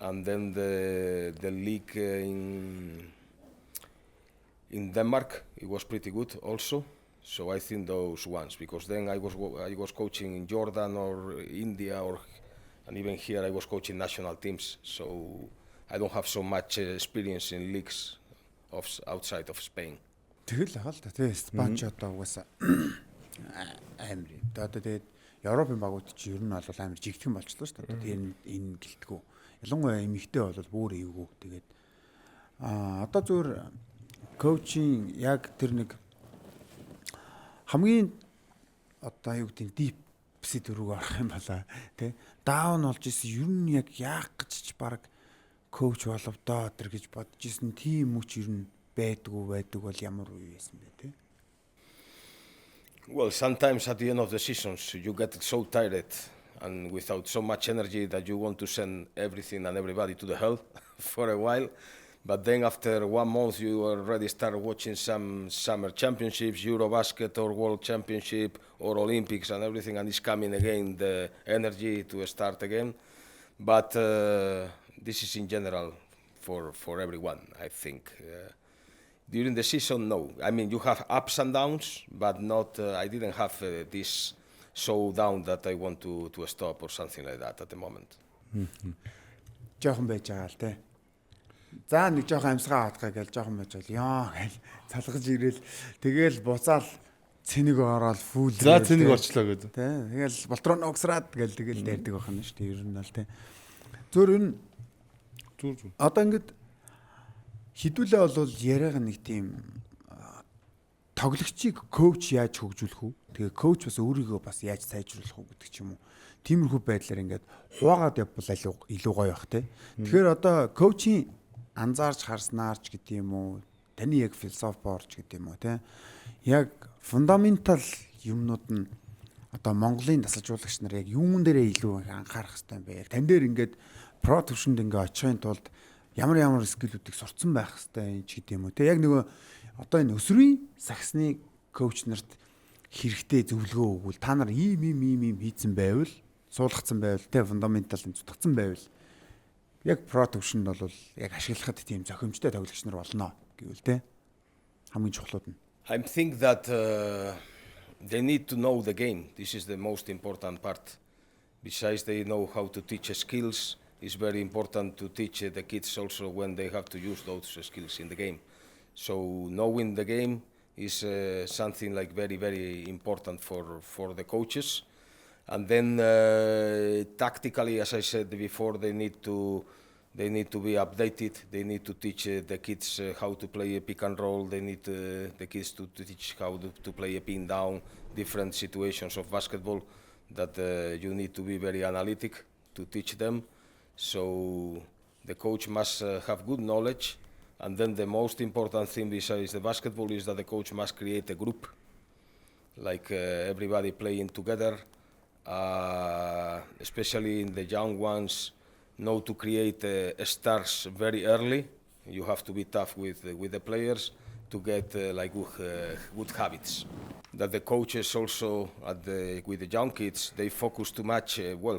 And then the league in Denmark, it was pretty good also. So I think those ones, because then I was coaching in Jordan or India, and even here I was coaching national teams. So I don't have so much experience in leagues outside of Spain. Тэгэл байгаа л да тий. Испанч одоо угаасаа амар. Одоо тэгээд Европын багууд чи ер нь бол амар жигтгэн болчихлоо шүү дээ. Тэр энэ гэлтгүү. Ялангуяа эмэгтэй бол бүр эвгүй. Тэгээд одоо зүгээр коучинг яг тэр нэг хамгийн одоо юу гэдэг дип сэт рүү орох юм бала тий. Даун болж исэн ер нь яг яах гэж баг коуч боловдоо тэр гэж бодож исэн тийм үуч ер нь байдаг бол ямар үе байсан бэ те? Well, sometimes at the end of the seasons you get so tired and without so much energy that you want to send everything and everybody to the hell for a while. But then after 1 month you already start watching some summer championships, Eurobasket or World Championship or Olympics and everything, and it's coming again the energy to start again. But this is in general for everyone, I think. During the season, no. I mean, you have ups and downs, but not. I didn't have this so down that I want to stop or something like that at the moment. Жохон байж байгаа л те. За нэг жохон амьсгаа хатгаа гэж жохон байж бол ёо гэл цалгаж ирээл тэгээл буцаал цэнийг ороод фүүл. За цэнийг орчлоо гэдэг. Тэ. Тэгээл болтрон огсраад гэл тэгээл дайрдаг байна шүү дээ. Ер нь бол те. Зөөр энэ Зүр. одоо ингээд хідүүлээ бол яриаг нэг тийм тоглогчийг коуч яаж хөгжүүлэх үү? Тэгээ коуч бас өөрийгөө бас яаж сайжруулах уу гэдэг ч юм уу. Тиймэрхүү байдлаар ингээд хуваагаад явбал илүү гоё бах те. Тэгэхээр одоо коучийн анзаарч харснаарч гэдэг юм уу? Таны яг философи боорч гэдэг юм уу те? Яг фундаментал юмнууд нь одоо Монголын дасалжуулагч нар яг юун дээрээ илүү анхаарах хэрэгтэй юм бэ? Яг тань дээр ингээд про төвшөнд ингээд очихын тулд ямар скиллүүдийг сурцсан байх хэрэгтэй ч гэдэг юм уу те. Яг нөгөө одоо энэ өсвөрийн сагсны коуч нарт хэрэгтэй зөвлөгөө өгвөл та нар ийм хийцэн байвал суулгацсан байвал те фундаментал зүтгэцэн байвал яг про төвшөнд бол яг ашиглахад тийм зохимжтой тоглогч нар болно гэвэл те хамгийн чухлууд нь. I think that they need to know the game. This is the most important part. Besides, they know how to teach skills. It's very important to teach the kids also when they have to use those skills in the game. So knowing the game is something like very, very important for the coaches. And then tactically, as I said before, they need to be updated. They need to teach the kids how to play a pick and roll. They need the kids to teach how to play a pin down, different situations of basketball that you need to be very analytic to teach them. So the coach must have good knowledge. And then the most important thing besides the basketball is that the coach must create a group, like everybody playing together, especially in the young ones. Know to create stars very early. You have to be tough with the players to get good habits. That the coaches also with the young kids, they focus too much,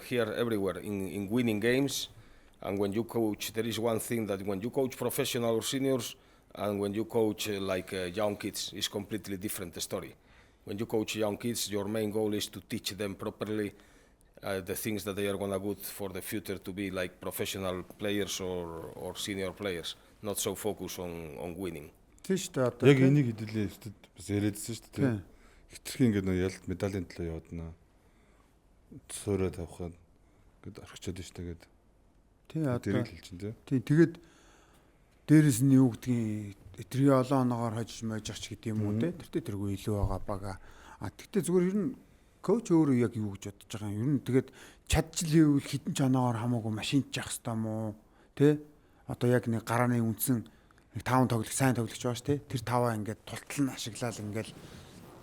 here, everywhere, in winning games. And when you coach, there is one thing that when you coach professional or seniors and when you coach young kids, it's completely different story. When you coach young kids, your main goal is to teach them properly the things that they are gonna good for the future to be like professional players or senior players, not so focus on winning. Тийм шүү дээ одоо. Яг энийг хэдүүлээ өстөд бас яриадсэн шүү дээ. Хитрхи ингээд нөө ялт медалийн төлөө явдана. Төсөөрөө тавхад ингээд орхичод шүү дээ гээд. Тийм одоо. Тийм тэгээд дээрэс нь юу гэдгийг этрий олон оноогоор хожиж мойжч гэдэг юм уу те. Тэргүй илүү байгаа бага. Тэгтээ зүгээр ер нь коуч өөрөө яг юу гэж бодож байгаа юм. Ер нь тэгээд чадчихлээвэл хитэн ч оноогоор хамаагүй машинч явах хэрэгтэй юм уу? Тэ? Одоо яг нэг гарааны үндсэн нэг 5 тоглох сайн тоглогч байгаа ш тэ. Тэр 5-аа ингээд тултал нь ашиглаад ингээд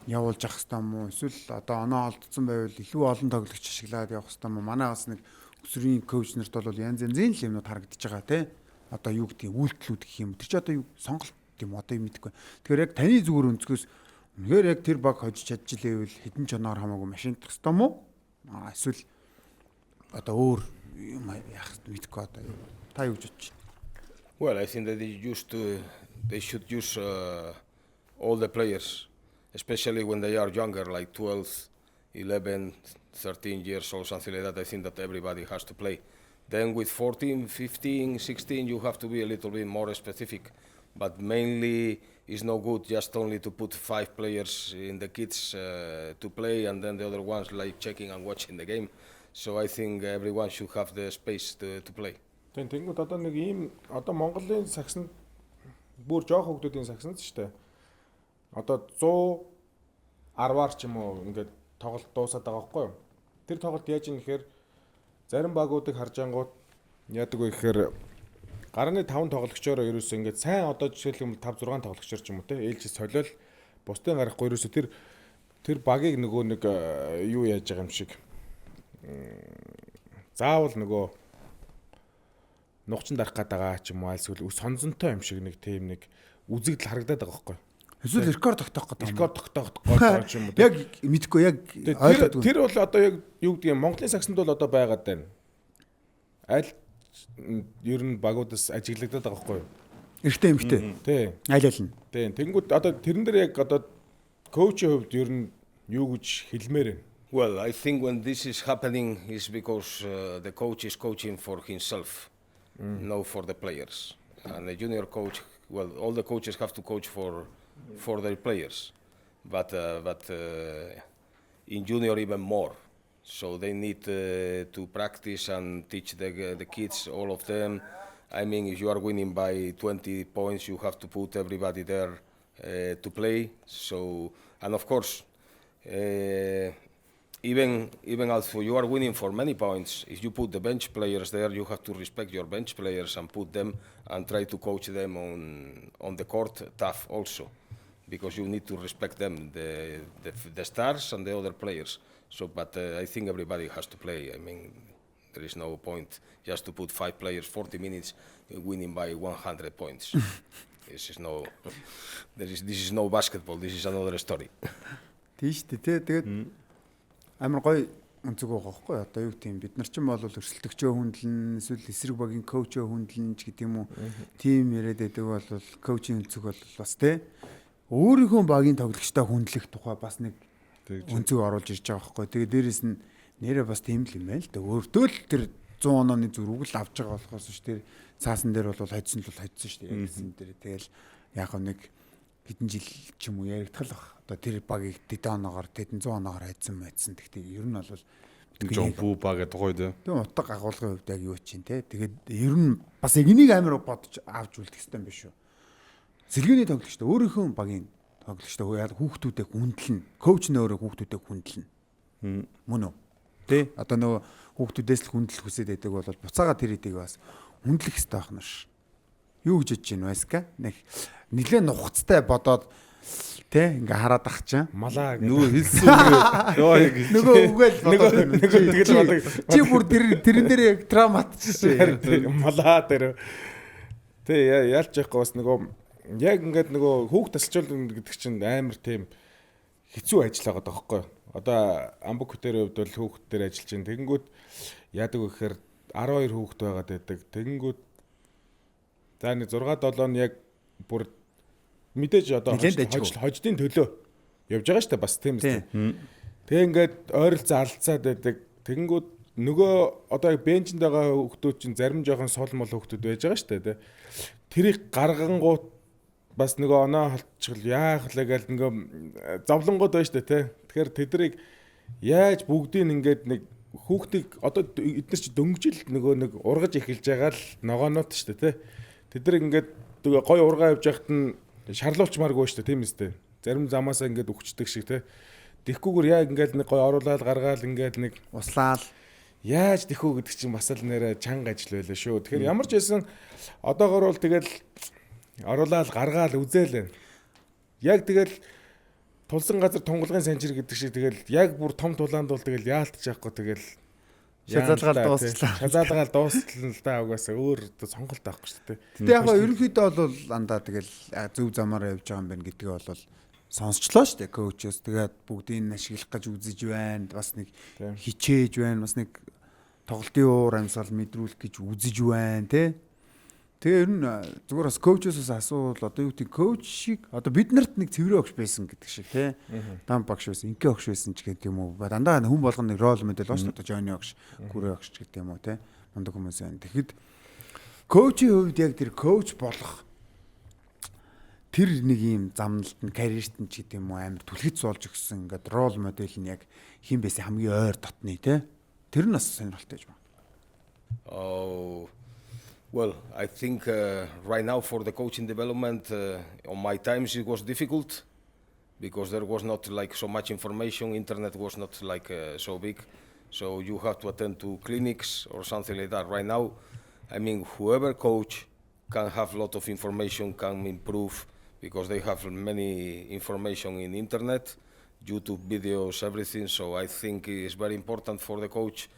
явуулж явах хэрэгтэй юм уу? Эсвэл одоо оноо олдсон байвал илүү олон тоглогч ашиглаад явах хэрэгтэй юм уу? Манайгаас нэг өсвөрийн коуч нарт бол янз янзын л юмнууд харагдаж байгаа тэ. Одоо юу гэдгийг үйлдэлүүд гэх юм. Тэр чи одоо юу сонголт юм одоо юм мэдэхгүй. Тэгэхээр яг таны зүгээр өнцгөөс үнэхээр яг тэр баг хожиж чадчихлээвэл хідэн ч оноор хамаагүй машинтах хэрэгтэй юм уу? Эсвэл одоо өөр юм яах мэдэхгүй одоо та юу гэж бодож байна? Well, I think that they should use all the players, especially when they are younger, like 12, 11, 13 years old, something like that. I think that everybody has to play. Then with 14, 15, 16, you have to be a little bit more specific. But mainly, it's no good just only to put 5 players in the kids to play and then the other ones like checking and watching the game. So I think everyone should have the space to play. Тэнгүүд одоо нэг ийм одоо Монголын сагсанд бүр жоох хүмүүсийн сагсанд ч штэ. Одоо 110-аар ч юм уу ингээд тоглолт дуусаад байгаа байхгүй юу? Тэр тоглолт яаж юм гэхээр зарим багуудыг харж ангууд яадаг вэ гэхээр гарааны 5 тоглогчоор ерөөсөө ингээд сайн одоо жишээлбэл 5 6 тоглогчор ч юм уу те ээлжид солиол бусдын гарахгүй ерөөсөө тэр багийг нөгөө нэг юу яаж байгаа юм шиг заавал нөгөө нухчин дарах гээд байгаа ч юм уу эсвэл сонзонтой юм шиг нэг тийм нэг үзэгдэл харагдаад байгаа байхгүй. Эсвэл рекорд тогтоох гэдэг. Рекорд тогтоох гэдэг ч юм уу. Яг мэдгүй яг ойлгоод. Тэр бол одоо яг юу гэдэг юм Монголын сагсанд бол одоо байгаад байна. Аль ер нь багуудаас ажиглагдаад байгаа байхгүй юу? Эртээ эмхтэй. Тий. Аль аль нь. Тий. Тэнгүүд одоо тэрэн дээр яг одоо коучийн хувьд ер нь юу гэж хэлмээр байна. Well, I think when this is happening is because the coach is coaching for himself, not for the players. And the junior coach, well, all the coaches have to coach for their players, but in junior even more. So they need to practice and teach the kids, all of them. I mean, if you are winning by 20 points, you have to put everybody there to play. So, and of course, even although you are winning for many points, if you put the bench players there, you have to respect your bench players and put them and try to coach them on the court tough also, because you need to respect them, the stars and the other players. So, but I think everybody has to play. I mean, there is no point just to put 5 players 40 minutes winning by 100 points. This is no basketball. This is another story. Тийм шүү дээ. Тэгээд амар гоё өнцөг байгаа байхгүй одоо юу гэм бид нар ч юм бол өрсөлдөгчөө хүндлэн эсвэл эсрэг багийн коучөө хүндлэн ч гэдэг юм уу тим яриад байдаг бол коучийн өнцөг бол бас тий өөрийнхөө багийн тоглогчтой хүндлэх тухай бас нэг өнцөг оруулж ирж байгаа байхгүй. Тэгээ дээрэс нь нэрээ бас тийм л юм байл л да. Өөртөө л тэр 100 онооны зүрхийг л авч байгаа болохоос ш тэр цаасан дээр бол хайдсан л хайдсан ш яг гэсэн дээр тэгэл яг нэг хэдэн жил ч юм уу яригдтал баг. Одоо тэр багийг тэдэн оноогоор тэдэн 100 оноогоор хайдсан гэдэгтэй ер нь бол жомпу баг гэдэг гоё дээ. Тэгээ утга агуулгын хувьд яг юу чинь те. Тэгээд ер нь бас яг энийг амар бодож авч үлдэх хэрэгтэй юм биш үү. Сэлгээний тоглогчтой өөрийнхөө багийн тоглогчтой яг хүүхдүүдээ хүндлэн, коуч нөөрэ хүүхдүүдээ хүндлэн. Мөн үү? Тэ? Одоо нөгөө хүүхдүүдээс л хүндлэх хүсэж байдаг бол буцаага тэр хэдийг бас хүндлэх хэрэгтэй байх наш. Юу гэж бодож байна вэска? Нэг нилээн нухацтай бодоод тэ ингээ хараад ах чаа. Малаа Нөгөө хэлсэн үг. Нөгөө үгээл бодоод нөгөө тэгэл бодог. чи бүр тэрэн дээр яг травматчсан. Малаа дээр. Тэ яалж яахгүй бас нөгөө яг ингээд нөгөө хүүхд тасалжуулна гэдэг чинь амар тийм хэцүү ажил байгаа даахгүй. Одоо амбук хөтөрийн хувьд бол хүүхд төр ажиллаж чинь тэгэнгүүт яадаг вэ гэхээр 12 хүүхд байгаад байдаг. Тэгэнгүүт за нэг 6-7 нь яг бүр мэдээж одоо хождын төлөө явж байгаа штэ бас тийм үстэй. Тэгээ ингээд ойролцоо алцаад байдаг. Тэгэнгүүт нөгөө одоо бенчэнд байгаа хүүхдүүд чинь зарим жоохон сул мол хүүхдүүд байж байгаа штэ тий. Тэрийг гаргангууд бас нөгөө оноо холчгол яах вэ гэж ингээ зовлонгод байна штэ тий. Тэгэхээр тэдрийг яаж бүгдийг ингээд нэг хүүхдийг одоо эдгээр чи дөнгөжл нөгөө нэг ургаж эхэлж байгаа л ногоонууд штэ тий. Тэдрийг ингээд гой ургаа явж яхад нь шарлуулчмааргүй штэ тийм үстэй. Зарим замаасаа ингээд өгчдөг шиг тий. Тэхгүйгээр яг ингээд нэг гой оруулаад гаргаал ингээд нэг Услаал яаж тэхүү гэдэг чинь бас л нэрэ чанга ажил байлаа шүү. Тэгэхээр ямар ч байсан одоогор бол тэгэл оруулаад гаргаал үзээлээ. Яг тэгэл тулсан газар тунгалгын санжир гэдэг шиг тэгэл яг бүр том тулаанд бол тэгэл яалтж яахгүй тэгэл шазаалгаал дуусчлаа. Шазаалгаал дуустлаа л да угаасаа өөр сонголт авахгүй шүү дээ. Гэтэ яг гоо ерөнхийдөө бол андаа тэгэл зөв замаар явж байгаа юм байна гэдгээ бол сонсчлоо шүү дээ коучос. Тэгээд бүгдийг нь ашиглах гэж үзэж байна. Бас нэг хичээж байна. Бас нэг тоглолтын уур амьсгал мэдрүүлэх гэж үзэж байна тий. Тэгээ ер нь зүгээр бас коучосоос асуувал одоо юу гэдэг коуч шиг одоо бид нарт нэг цэврээ огш байсан гэдэг шиг тий. Дам багш байсан, инкэ огш байсан ч гэдэг юм уу. Дандаа хүн болгоно нэг рол модель байна шүү дээ. Одоо Жойны огш, Күрэ огш ч гэдэг юм уу тий. Мундаг хүмүүс байна. Тэгэхэд коучийн хувьд яг тэр коуч болох тэр нэг юм замналт нь карьерт нь ч гэдэг юм уу амар түлхэц болж өгсөн ингээд рол модель нь яг хин байсан хамгийн ойр дотны тий. Тэр нь бас сонирхолтой юм. Oh, well, I think right now for the coaching development, on my times it was difficult because there was not like so much information. Internet was not like so big, so you have to attend to clinics or something like that. Right now, I mean, whoever coach can have a lot of information, can improve because they have many information in internet, YouTube videos, everything. So I think it's very important for the coach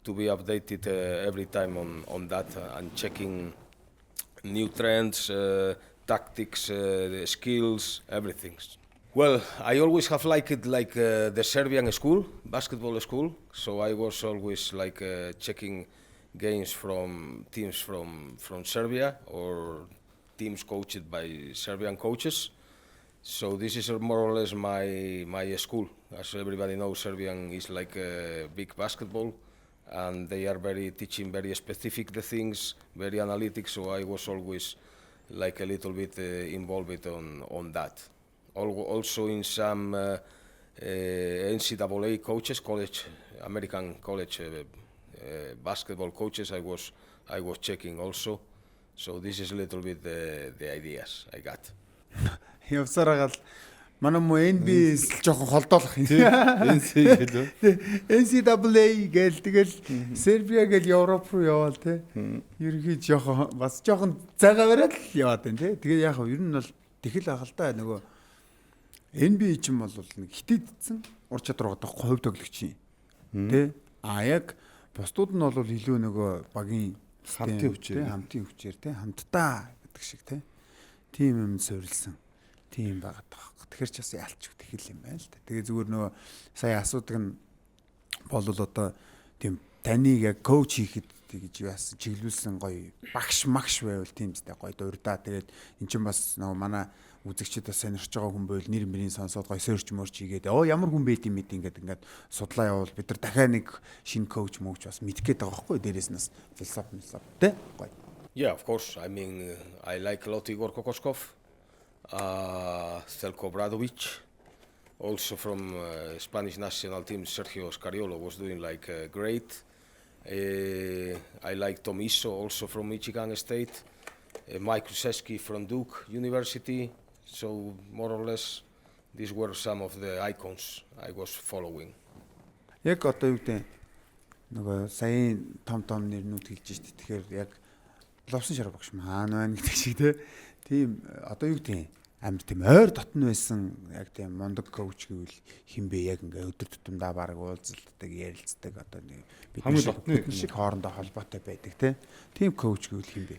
to be updated every time on that and checking new trends, tactics, skills, everything. Well, I always have liked it like the Serbian school, basketball school. So I was always like checking games from teams from Serbia or teams coached by Serbian coaches. So this is more or less my school. As everybody knows, Serbian is like big basketball, and they are teaching very specific the things, very analytic. So I was always like a little bit involved on that. Also in some NCAA coaches, American college basketball coaches, I was checking also. So this is a little bit the ideas I got. Явсараагаал манай муу NBA-с жоохон холдоолох юм. NCAA гээл тэгэл Сербия гээл Европ руу яваал те. Ерөнхий жоохон бас жоохон цагаа бариад л яваад байна те. Тэгээ яг ер нь бол тэгэл ахал та нөгөө NBA ч юм бол нэг хитэдсэн ур чадвар байгаа хувь тоглогчийн те. Яг бусдууд нь бол илүү нөгөө багийн хамтын хүчээр те хамтдаа гэдэг шиг те. Тим юм суурилсан. Тийм байгаад байгаа. Тэгэхээр ч бас ялч их тэгэл юм байна л да. Тэгээ зүгээр нөгөө сая асуудаг нь болол одоо тийм таныг яг коуч хийхэд гэж яасан чиглүүлсэн гоё багш магш байвал тийм зү гоё дурдаа. Тэгээд эн чинь бас нөгөө манай үзэгчид бас сонирч байгаа хүн байвал нэр мөрийн сонсоод гоё сөрч мөрч хийгээд ямар хүн байд юм ингээд судлаа явуул бид нар дахиад нэг шинэ коуч мөөч бас мэдэх гээд байгаа байхгүй дээрээс нас философи тэ гоё. Yeah, of course. I mean, I like a lot Igor Kokoskov, Zelko Obradovic. Also from Spanish national team, Sergio Scariolo was doing like great. I like Tom Izzo, also from Michigan State. Mike Krzyzewski from Duke University. So more or less, these were some of the icons I was following. Яг одоо юу гэдэг нөгөө саяын том нэрнүүд хэлж штэ. Тэгэхээр яг Ловсон Шарав багш маань байна гэдэг шиг тийм одоо юу гэдэг амар тийм ойр дотн байсан яг тийм мондог коуч гэвэл хин бэ яг ингээ өдөр тутамдаа баг уулзалдаг ярилцдаг одоо нэг бид шиг хоорондоо холбоотой байдаг тийм коуч гэвэл хин бэ?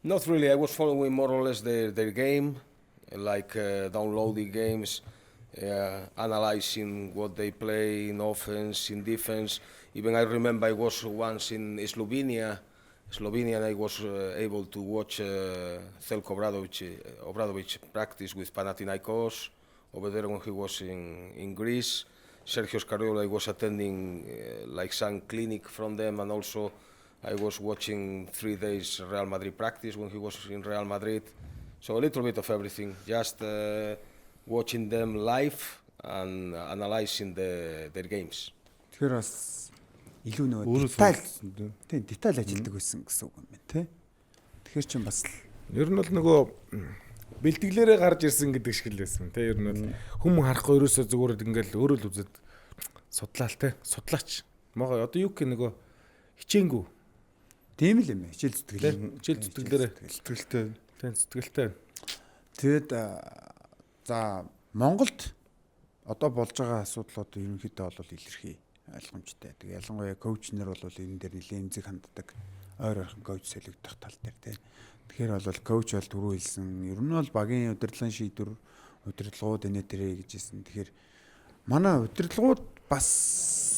Not really. I was following more or less their game, like downloading games, analyzing what they play in offense, in defense. Even I remember I was once in Slovenia and I was able to watch Zelko Obradovic practice with Panathinaikos over there when he was in Greece. Sergio Scariolo, I was attending like some clinic from them, and also I was watching 3 days Real Madrid practice when he was in Real Madrid. So a little bit of everything, just watching them live and analyzing their games. Тэгэхээр бас илүү нөгөө деталь ажилтдаг байсан гэсэн үг юм байна тий. Тэгэхээр чинь бас ер нь бол нөгөө бэлтгэлээрээ гарч ирсэн гэдэг шиг л байсан тий. Ер нь бол хүм харахгүй ерөөсөө зүгээр ингээл өөрөө л үзээд судлаа л тий. Судлаач. Мага одоо юу гэх нөгөө хичээнгүй. Тийм л юм ээ. Хичээл зүтгэлээрээ Сэтгэлтэй. тий сэтгэлтэй. Тэгэд за Монголд одоо болж байгаа асуудлууд ерөнхийдөө бол илэрхий ойлгомжтой. Тэгээ ялангуяа коучнэр бол энэ дээр нэлийн эмзэг ханддаг ойр ойрхон коуч солигдох тал дээр тийм. Тэгэхээр бол коуч бол түрүү хэлсэн. Ер нь бол багийн удирдлагын шийдвэр, удирдлагууд энэ дээрээ гэжсэн. Тэгэхээр манай удирдлагууд бас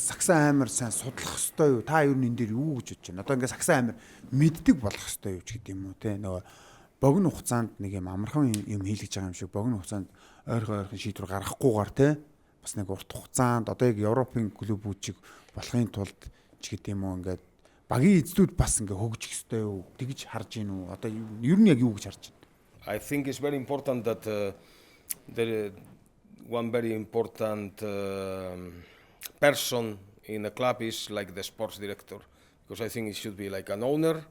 сагсан амар сайн судлах хэрэгтэй юу? Та ер нь энэ дээр юу гэж бодож байна? Одоо ингээд сагсан амар мэддэг болох хэрэгтэй юу ч гэдэг юм уу тийм. Нөгөө богино хугацаанд нэг юм амархан юм хийлгэж байгаа юм шиг богино хугацаанд ойрхон шийдвэр гаргахгүйгээр тийм. Бас нэг урт хугацаанд одоо яг Европын клубүүд чиг болохын тулд ч гэдэг юм уу ингээд багийн эзлүүд бас ингээ хөгжих ёстой юу тэгж харж гин үү одоо ер нь яг юу гэж харж байна? I think it's very important that one very important person in a club is like the sports director, because I think it should be like an owner,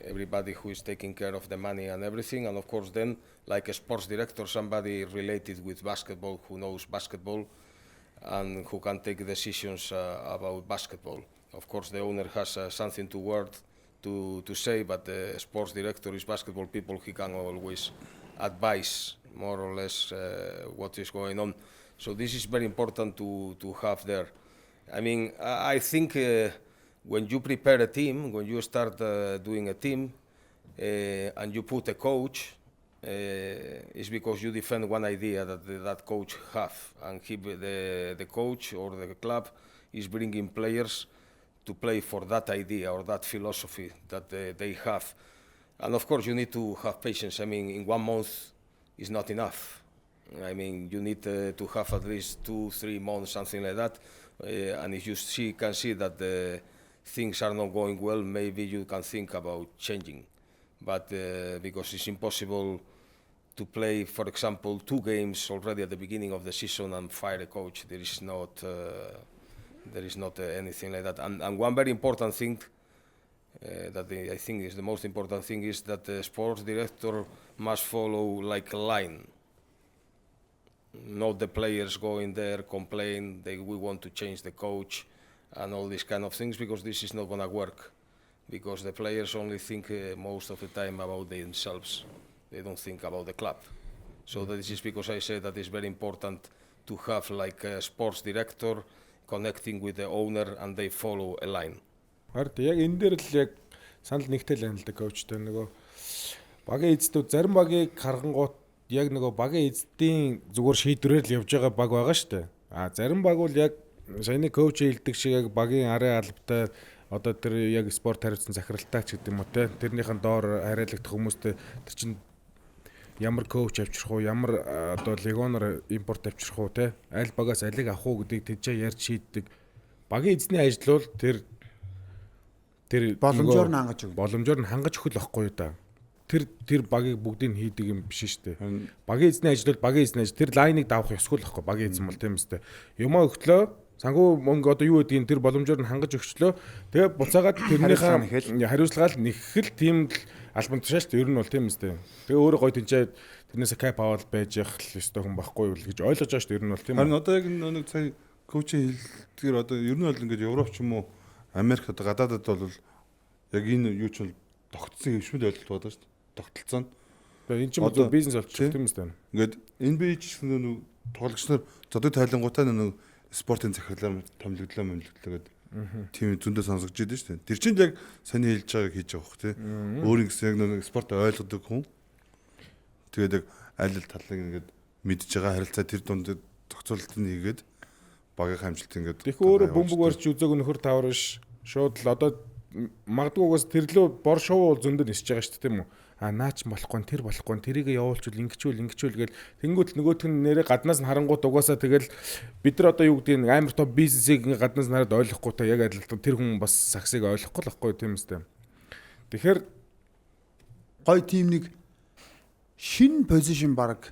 everybody who is taking care of the money and everything, and of course then like a sports director, somebody related with basketball who knows basketball and who can take decisions about basketball. Of course the owner has something to say, but the sports director is basketball people, he can always advise more or less what is going on. So this is very important to have there. I mean, I think when you prepare a team, when you start doing a team and you put a coach, it's because you defend one idea that coach have, and the coach or the club is bringing players to play for that idea or that philosophy that they have. And of course you need to have patience. I mean, in 1 month is not enough. I mean, you need to have at least 2-3 months, something like that. And if you can see that things are not going well, maybe you can think about changing. But because it's impossible to play, for example, 2 games already at the beginning of the season and fire a coach, there is not anything like that. And one very important thing that I think is the most important thing is that the sports director must follow like a line. Not the players go in there, complain, we want to change the coach and all these kind of things, because this is not going to work. Because the players only think most of the time about themselves. They don't think about the club. So this is because I say that it's very important to have like a sports director connecting with the owner and they follow a line. Харин яг энэ дээр л яг санал нэгтэй л байна л да коучтой нөгөө багийн эзэдүүд зарим багийг харгангуут яг нөгөө багийн эзэдийн зүгээр шийдвэрээр л явж байгаа баг байгаа шүү дээ. А зарим баг бол яг саяны коуч хэлдэг шиг яг багийн арын албатай одоо тэр яг спорт хариуцсан захиралтаач гэдэг юм уу те тэрнийхэн доор хариалагдах хүмүүстэй тэр чинь ямар коуч авчрах уу ямар одоо легоноор импорт авчрах уу те аль багаас алиг авах уу гэдгийг тэжээ ярьж шийддэг. Багийн эзний ажил бол тэр боломжоор нь хангаж өгнө. Боломжоор нь хангаж өгөх л байхгүй юу да. Тэр багийг бүгдийг хийдэг юм биш шүү дээ. Багийн эзний ажил бол багийн эзний ажил. Тэр лайныг давах ёсгүй л байхгүй багийн эзэн бол тийм үстэй. Юмаа өгтлөө сангуу мөнгө одоо юу гэдгийг тэр боломжоор нь хангаж өгчлөө. Тэгээ буцаагаад тэрнийхээ хариуцлагаа л нэхэл тийм л албан тушаа шүү дээ. Ер нь бол тийм үстэй. Тэгээ өөрөө гой тэнцээ тэрнээсээ кап аваад байж явах л ёстой хүн байхгүй юу гэж ойлгож байгаа шүү дээ. Ер нь бол тийм. Харин одоо яг нэг сая коучийн хэлдгээр одоо ер нь бол ингээд Европ ч юм уу Америк одоо гадаадад бол яг энэ юу ч бол тогтсон хөвшмөл ойлголт байдаг шүү дээ. Тогтолцоо нь. Тэгээ энэ ч юм уу бизнес болчих тийм үстэй. Ингээд NBA ч гэсэн нэг тоглогч нар зөдөд тайлангуудаа нэг спортын захирлаар томилогдлоо гэдэг тийм зөндөө сонсогдож идэв шүү дээ. Тэр чинь яг саний хэлж байгааг хийж байгаа хөх тий. Өөрийн гэсэн яг нэг спорт ойлгодог хүн. Тэгээд яг аль талыг ингээд мэдж байгаа харилцаа тэр дунд зохицуулалт нь хийгээд багийн хамжилт ингээд Тэрх өөрөө бөмбөг барьж үзег нөхөр тавраш шууд л одоо магадгүйгээс тэрлөө бор шоу зөндөө нисэж байгаа шүү дээ тийм үү. Наач болохгүй тэр болохгүй тэрийг явуулчвал ингэчүүл гээл тэнгуут нөгөөх нь нэрээ гаднаас нь харангуут угаасаа тэгэл бид нар одоо юу гэдэг нь амар топ бизнесийг гаднаас нь хараад ойлгохгүй та яг адилхан тэр хүн бас саксыг ойлгохгүй л байхгүй тийм үстэй. Тэгэхээр Гой тим нэг шинэ позишн баг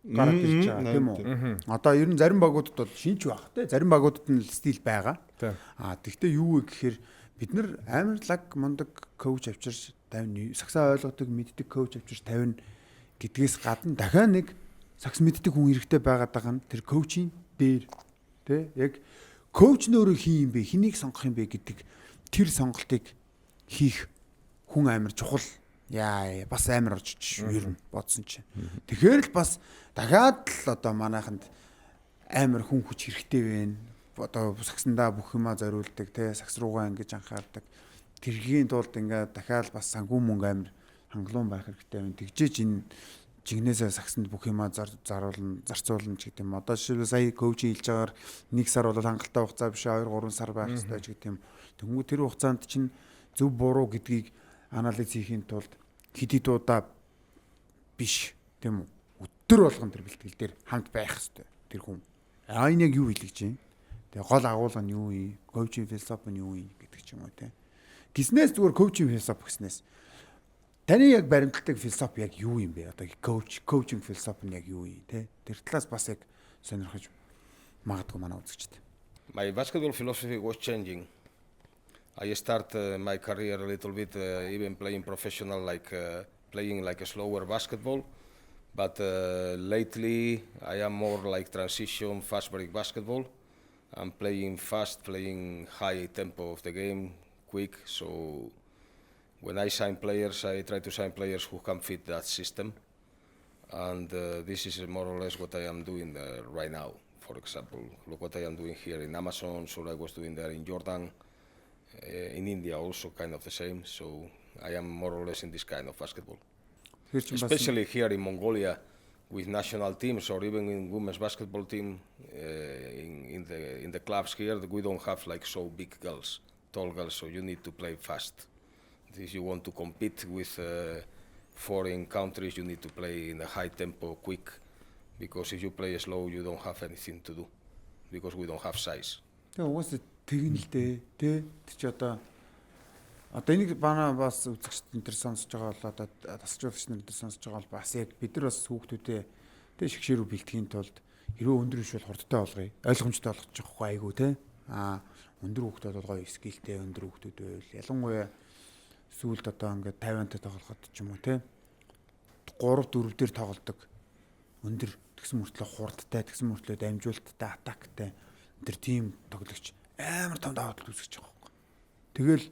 гараад ирж байгаа тийм үү. Одоо ер нь зарим багуудад бол шинж байх те зарим багуудад нь стил байгаа. Тэгвэл юу вэ гэхээр бид нар амар лаг мундаг коуч авчирч тавина, саксаа ойлгодог, мэддэг коуч авчирч тавина гэдгээс гадна дахиад нэг сакс мэддэг хүн хэрэгтэй байгаад байгаа нь тэр коучийн дээр тэ яг коуч нөөрөө хин юм бэ, хэнийг сонгох юм бэ гэдэг тэр сонголтыг хийх хүн амар чухал. Яа бас амар орж ер нь бодсон чинь. Тэгэхээр л бас дахиад л одоо манайханд амар хүн хүч хэрэгтэй байна. Одоо саксандаа бүх юмаа зориулдаг те сакс руугаа ингэж анхаардаг. Тэргийн тулд ингээд дахиад бас санхүү мөнгө амар хангалуун байх хэрэгтэй байна. Тэгжээж энэ жигнэсээ саксанд бүх юмаа зарцуулна ч гэдэг юм. Одоо жишээлбэл сая коуч хэлж байгаагаар 1 сар бол хангалттай хугацаа биш 2-3 сар байх хэрэгтэй ч гэдэг юм. Тэнгүү тэр хугацаанд чинь зөв буруу гэдгийг анализ хийхийн тулд хэдий дуудаа биш тийм үү? Өдөр болгон тэр бэлтгэл дээр хамт байх хэрэгтэй тэр хүн. Энэ яг юу хэлж чинь? Тэгээ гол агуулга нь юу юм? Коучинг философи нь юу юм гэдэг ч юм уу те. Гиснээс зүгээр коучинг философи гэснээс таны яг баримтлагдаг философи яг юу юм бэ? Одоо коучинг философи нь яг юу юм те? Тэр талаас бас яг сонирхож магадгүй манай үзэгчтэй. My basketball philosophy was changing. I started my career a little bit even playing professional, playing like a slower basketball. But lately I am more like transition, fast break basketball. I'm playing fast, playing high tempo of the game, quick. So when I sign players, I try to sign players who can fit that system. And this is more or less what I am doing right now. For example, look what I am doing here in Amazon, so I was doing there in Jordan. In India also kind of the same, so I am more or less in this kind of basketball. Especially here in Mongolia with national teams or even in women's basketball team in the clubs here, we don't have like so big girls, tall girls, so you need to play fast. If you want to compete with foreign countries, you need to play in a high tempo, quick, because if you play slow, you don't have anything to do, because we don't have size. Тэгнэлтэй тий чи одоо энийг бана бас үзэгчд энэ төр сонсож байгаа бол одоо тасжуулагч нар энэ төр сонсож байгаа бол бас яг бид нар бас хүүхдүүдээ тий шгшээрүү бэлтгэхийн тулд хэрвээ өндөр биш бол хурдтай болгоё. Ойлгомжтой болгочих واخхой айгу тий. Өндөр хүүхдүүд бол гоё скиллтэй өндөр хүүхдүүд байвал ялангуяа сүүлд одоо ингээд 50-тай тоглоход ч юм уу тий 3-4 дээр тоглодог өндөр тэгсэн мөртлөө хурдтай тэгсэн мөртлөө дамжуулттай атактай тэр тим тоглогч амар том даваа тал үүсгэж байгаа юм. Тэгэл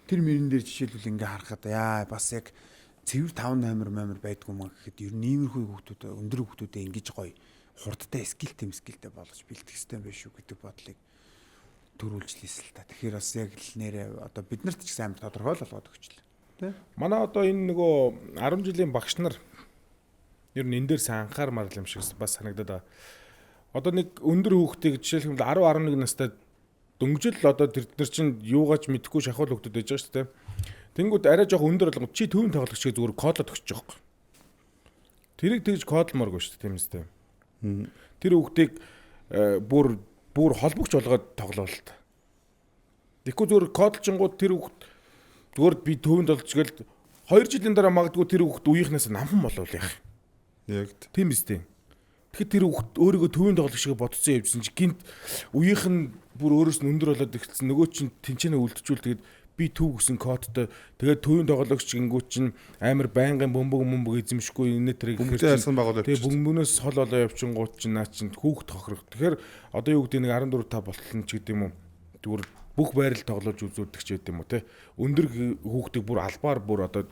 тэр мөрөн дээр жишээлбэл ингээ харахад яа бас яг цэвэр 5 8 байдгүй маа гэхэд ер нь иймэрхүү хүүхдүүд өндөр хүүхдүүдээ ингэж гоё хурдтай скиллтэй болгож бэлтгэх систем байх шүү гэдэг бодлыг төрүүлжлээсэл та. Тэгэхээр бас яг л нэрээ одоо бид нарт ч гэсэн амар тодорхой л болгоод өгчлээ. Тэ? Манай одоо энэ нөгөө 10 жилийн багш нар ер нь энэ дээр сайн анхаармаар юм шиг бас санагдаад байна. одоо нэг өндөр хүүхдийг жишээлбэл 10 11 настай дөнгөжл одоо тэр чинь юугаач мэдэхгүй шахуул хүүхдүүд байж байгаа шүү дээ. Тэнгүүд арай жоох өндөр болгоод чи төвийн тоглогч гэж зүгээр кодлоод өгч байгаа юм. Тэрийг тэгж кодлмооргүй шүү дээ тийм үстэй. Тэр хүүхдийг бүр холбогч болгоод тоглоол та. Тэгэхгүй зүгээр кодлчингууд тэр хүүхд зүгээр би төвөнд олж гээл 2 жилийн дараа магадгүй тэр хүүхд үеийнхнээс намхан болов яах. Яг Тийм үстэй. Тэгэхээр тэр хүүхд өөрийгөө төвийн тоглогч шиг бодцсон явжсэн чи гинт үеийнх нь бүр өөрөөс нь өндөр болоод ирсэн нөгөө чинь тэнцэнэ үлдчихүүл тэгээд би төв гэсэн кодтой тэгээд төвийн тоглогч гингүү чинь амар байнгын бөмбөг эзэмшгүй инээ тэрийг тэгээд бөмбөнөөс хол олоо явчихгууд чинь наа чинь хүүхд хохирох. Тэгэхээр одоо юу гэдэг нэг 14 5 болтол ч гэдэг юм уу. Зүгээр бүх байрал тоглож үзүүлдэг ч байд юм уу те. Өндөр хүүхдийг бүр албаар бүр одоо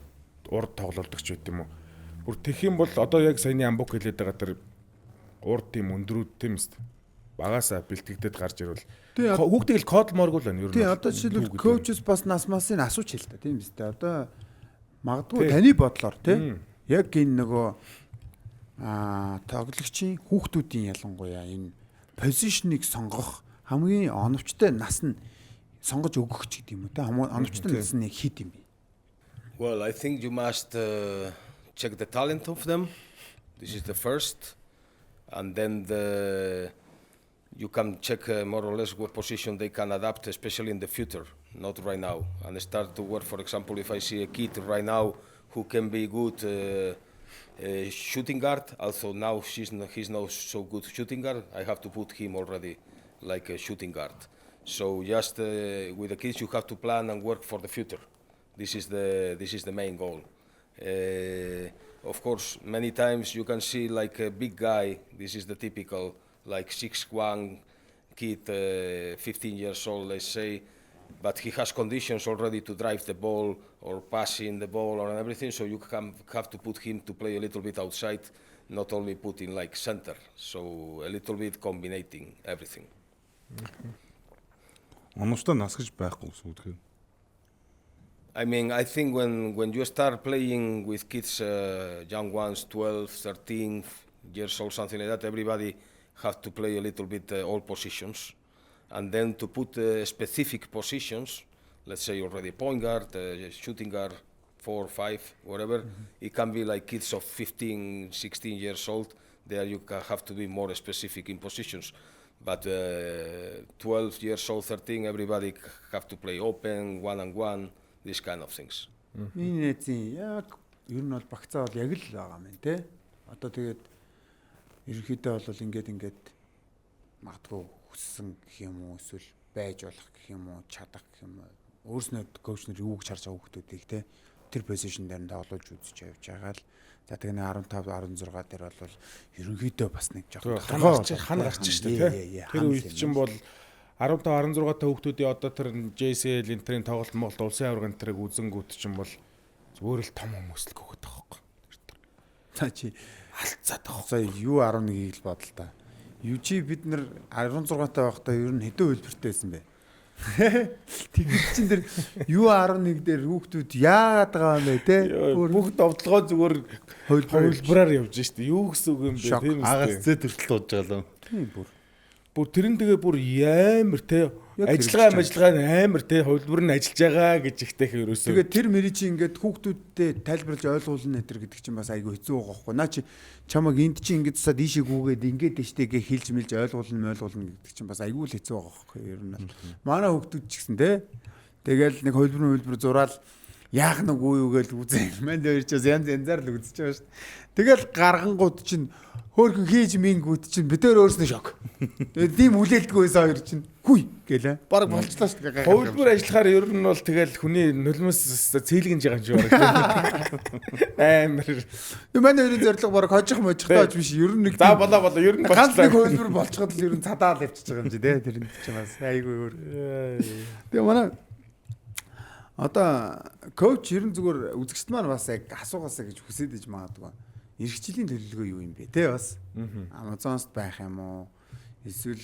урд тоглолдог ч байд юм уу. Бүр тэгэх юм бол одоо яг саяны амбук хэлээд байгаа тэр урд тийм өндрүүд тийм үст. Багасаа бэлтгэгдээд гарч ирвэл хүүхдийг л кодлмооргүй л байна ер нь. Тийм одоо жишээлбэл коучс бас нас масын асууч хэл та тийм үст. Одоо магадгүй таны бодлоор тийм яг энэ нөгөө тоглогчийн хүүхдүүдийн ялангуяа энэ позишныг сонгох хамгийн оновчтой нас нь сонгож өгөх ч гэдэг юм уу те. Оновчтой нас нь хэд юм бэ? Well, I think you must check the talent of them. This is the first. And then you can check more or less what position they can adapt, especially in the future, not right now. And start to work, for example, if I see a kid right now who can be good shooting guard, also now he's not so good shooting guard, I have to put him already like a shooting guard. So just with the kids you have to plan and work for the future. This is the main goal. Of course, many times you can see like a big guy, this is the typical like 6'1" kid, 15 years old, let's say, but he has conditions already to drive the ball or passing the ball or everything, so you have to put him to play a little bit outside, not only put in like center, so a little bit combining everything. Оновчтой нас гэж байхгүй гэсэн үг тийм. I mean, I think when you start playing with kids, young ones, 12, 13 years old, something like that, everybody have to play a little bit all positions. And then to put specific positions, let's say already point guard, shooting guard, 4, 5, whatever, it can be like kids of 15, 16 years old, there you have to be more specific in positions. But 12 years old, 13, everybody have to play open, one-on-one, these kind of things. Миний нэзийн яг ер нь бол багцаа бол яг л байгаа юм те. Одоо тэгээд ерөнхийдөө бол ингээд магадгүй хүссэн гэх юм уу эсвэл байж болох гэх юм уу чадах гэх юм уу өөрснөө коуч нар юу гэж харж байгаа хүмүүсийг те тэр позишн дээр нь тоглож үзэж явж байгаа л за тэгээд 15 16 дээр бол ерөнхийдөө бас нэг жоохон хан гарч шүү дээ те. Тэр үед чинь бол 15 16 та хүүхдүүдийн одоо тэр JCL энтрийн тоглолт Монгол улсын аварга энтрийг үзэнгүүт чинь бол зүгээр л том хүмүүс л гүгët байгаа байхгүй. Та чи алцаад байгаа. За юу 11-ийг л бодол та. UG бид нар 16 таа байхдаа ер нь хэдэн хөлбөртэй байсан бэ? Тэгвэл чин тэр U11 дээр хүүхдүүд яагаад байгаа юм бэ те? Бүх довтлогоо зүгээр хөлбраар явж штэ. Юу гэсэн үг юм бэ тийм үү? Агаас зэт төртөл дууж байгаа л. Тийм бүр тэрэн тэгээ бүр амар те ажиллагаа амар те хөлбөр нь ажиллаж байгаа гэж ихтэй ерөөсөө. Тэгээ тэр мэри чи ингээд хүүхдүүдтэй тайлбарлаж ойлгуулна нэтэр гэдэг чинь бас айгүй хэцүү байгаа байхгүй. Наа чи чамаг энд чи ингээд цаа дийшээ гүгээд ингээд дэжтэйгээ хэлж мэлж ойлгуулна гэдэг чинь бас айгүй л хэцүү байгаа байхгүй. Ер нь манай хүүхдүүд ч гэсэн те. Тэгэл нэг хөлбөр зураал яах нэг юу гээл үзээ. Манд хоёр ч янз янзаар л үзэж байгаа шүү дээ. Тэгэл гаргангууд чинь хөөрхөн хийж мингүүд чинь бид өөр өөрснөө шок. Тэгээд тийм хүлээлтгүй байсан хоёр чинь хүй гэлээ. Бараг болчлаа шүү дээ. Хөвлбөр ажиллахаар ер нь бол тэгэл хүний нулимс цэйлгэнж байгаа юм шиг байна. Амар. Манай хоёрын зорилго бараг хожих тааж биш. Ер нь нэг за болоо ер нь ганц нэг хөвлбөр болчиход л ер нь цадаал явчихж байгаа юм чи тий. Тэр нь ч бас айгүй өөр. Тэгээ манай одоо коуч ер нь зүгээр үзэгчд маань бас яг асуугаасаа гэж хүсэж иж магадгүй. Ирэх жилийн төлөвлөгөө юу юм бэ те бас Amazon-ст байх юм уу эсвэл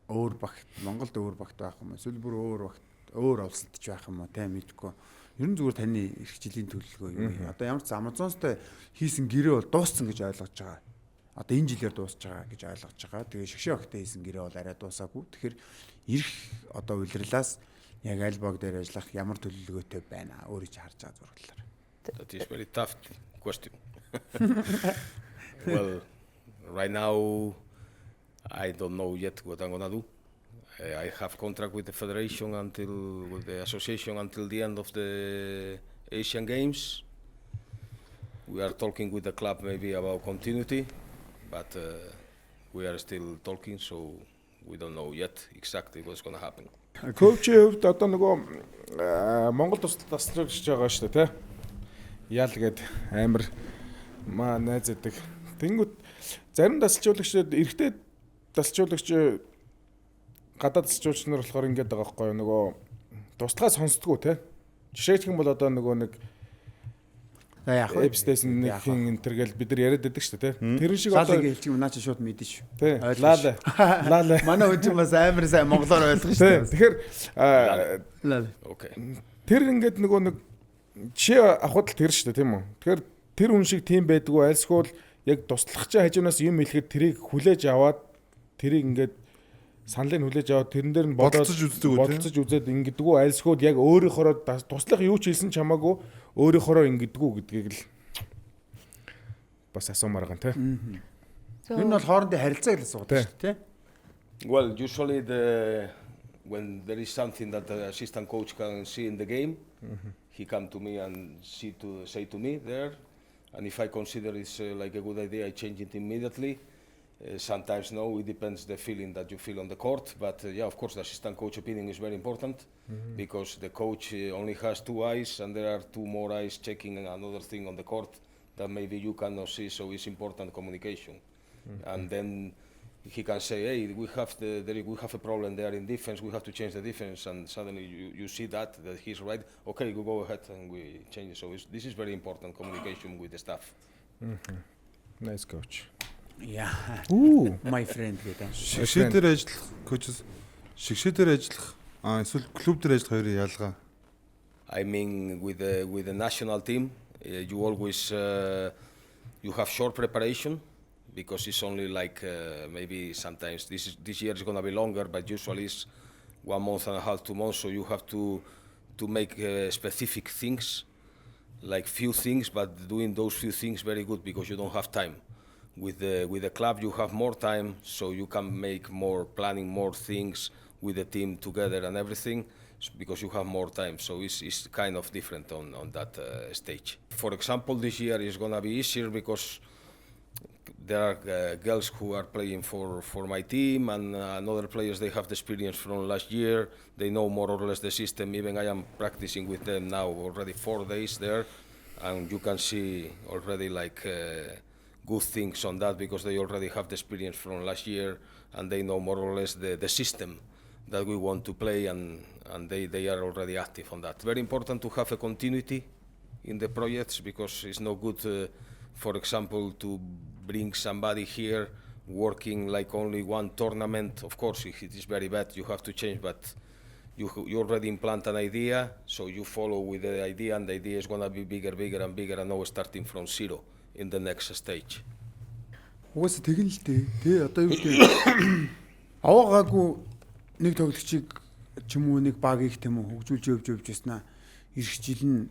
өөр багт Монголд өөр багт байх юм уу эсвэл бүр өөр багт өөр улсад ч байх юм уу те мэдгүй ер нь зүгээр таны ирэх жилийн төлөвлөгөө юу вэ одоо ямар ч Amazon-ст хийсэн гэрээ бол дууссан гэж ойлгож байгаа одоо энэ жилээр дуусч байгаа гэж ойлгож байгаа. Тэгээ шгшээ огтой хийсэн гэрээ бол арай дуусаагүй. Тэгэхээр ирэх одоо улирлаас яг аль баг дээр ажиллах ямар төлөвлөгөөтэй байна өөрөө ч харж байгаа зураглалаар. That is very tough question. Well, right now, I don't know yet what I'm gonna do. I have contract with the federation with the association until the end of the Asian Games. We are talking with the club maybe about continuity, but we are still talking, so we don't know yet exactly what's gonna happen. Коучийн хувьд одоо нөгөө Монгол тасалж байгаа шүү дээ, тэ? Ял гээд амар найз идэг. Тэнгүүд зарим тасалжуулагчдад эрэгтэй тасалжуулагч гадаад тасалжуулагч нар болохоор ингэж байгаа байхгүй юу, нөгөө туслагаа сонсдгоо, тэ? Жишээлх юм бол одоо нөгөө нэг яг эпстэйс нэг хин интергээл бид нар яриад байдаг шүү дээ, тэ? Тэрэн шиг одоо лалыг хэлчих юм наа чи шууд мэдэн шүү. Тэ. Лалаа. Манай хүн ч бас амар сайн монголоор ойлгох шүү дээ. Тэгэхээр Лал. Okay. тэр ингээд нөгөө нэг жишээ авахд л тэр шүү дээ, тийм үү? Тэгэхээр тэр хүн шиг тийм байдгүй айлсгүй л яг туслагчаа хажуунаас юм хэлэхэд тэрийг хүлээж аваад тэрийг ингээд саналыг хүлээж аваад тэрэн дээр нь бодолцож үзээд ингэдэггүй айлсгүй яг өөрийнхоороо туслах юу ч хэлсэн чамаагүй өөрийнхоороо ингэдэггүй гэдгийг л бас асуумаар байгаа юм, тэ? Энэ бол хоорондын харилцааг л асуудаг шүү дээ, тэ? Well, usually when there is something that the assistant coach can see in the game, he come to me and say to me there, and if I consider it's like a good idea, I change it immediately. Sometimes no, it depends the feeling that you feel on the court, but yeah, of course the assistant coach opinion is very important because the coach only has 2 eyes and there are 2 more eyes checking another thing on the court that maybe you cannot see, so it's important communication. And then he can say, hey, we have a problem there in defense, we have to change the defense, and suddenly you see that he's right, okay, you go ahead and we change it. So this is very important communication with the staff. Nice coach. Yeah. Ooh, My friend гэдэг. Шигшээ дээр ажиллах коучс шигшээ дээр ажиллах эсвэл клуб дээр ажиллах хоёрын ялгаа. I mean, with the national team, you always you have short preparation because it's only like maybe sometimes this year is gonna be longer, but usually it's 1 month and a half, 2 months. So you have to make specific things, like few things, but doing those few things very good because you don't have time. With the club, you have more time, so you can make more planning, more things with the team together and everything, because you have more time. So it's kind of different on that stage. For example, this year is gonna be easier because there are girls who are playing for my team, and other players, they have the experience from last year. They know more or less the system. Even I am practicing with them now already 4 days there, and you can see already like good things on that because they already have the experience from last year and they know more or less the system that we want to play, and they are already active on that. Very important to have a continuity in the projects because it's no good, for example, to bring somebody here working like only one tournament. Of course, if it is very bad, you have to change, but you already implant an idea, so you follow with the idea, and the idea is going to be bigger and now starting from zero in the next stage. Угсаа тэгнэ л дээ. Тэ одоо юу гэдэг аваагаагүй нэг тоглогчийг ч юм уу нэг багийг тийм үү хөгжүүлж явж яснаа ирэх жил нь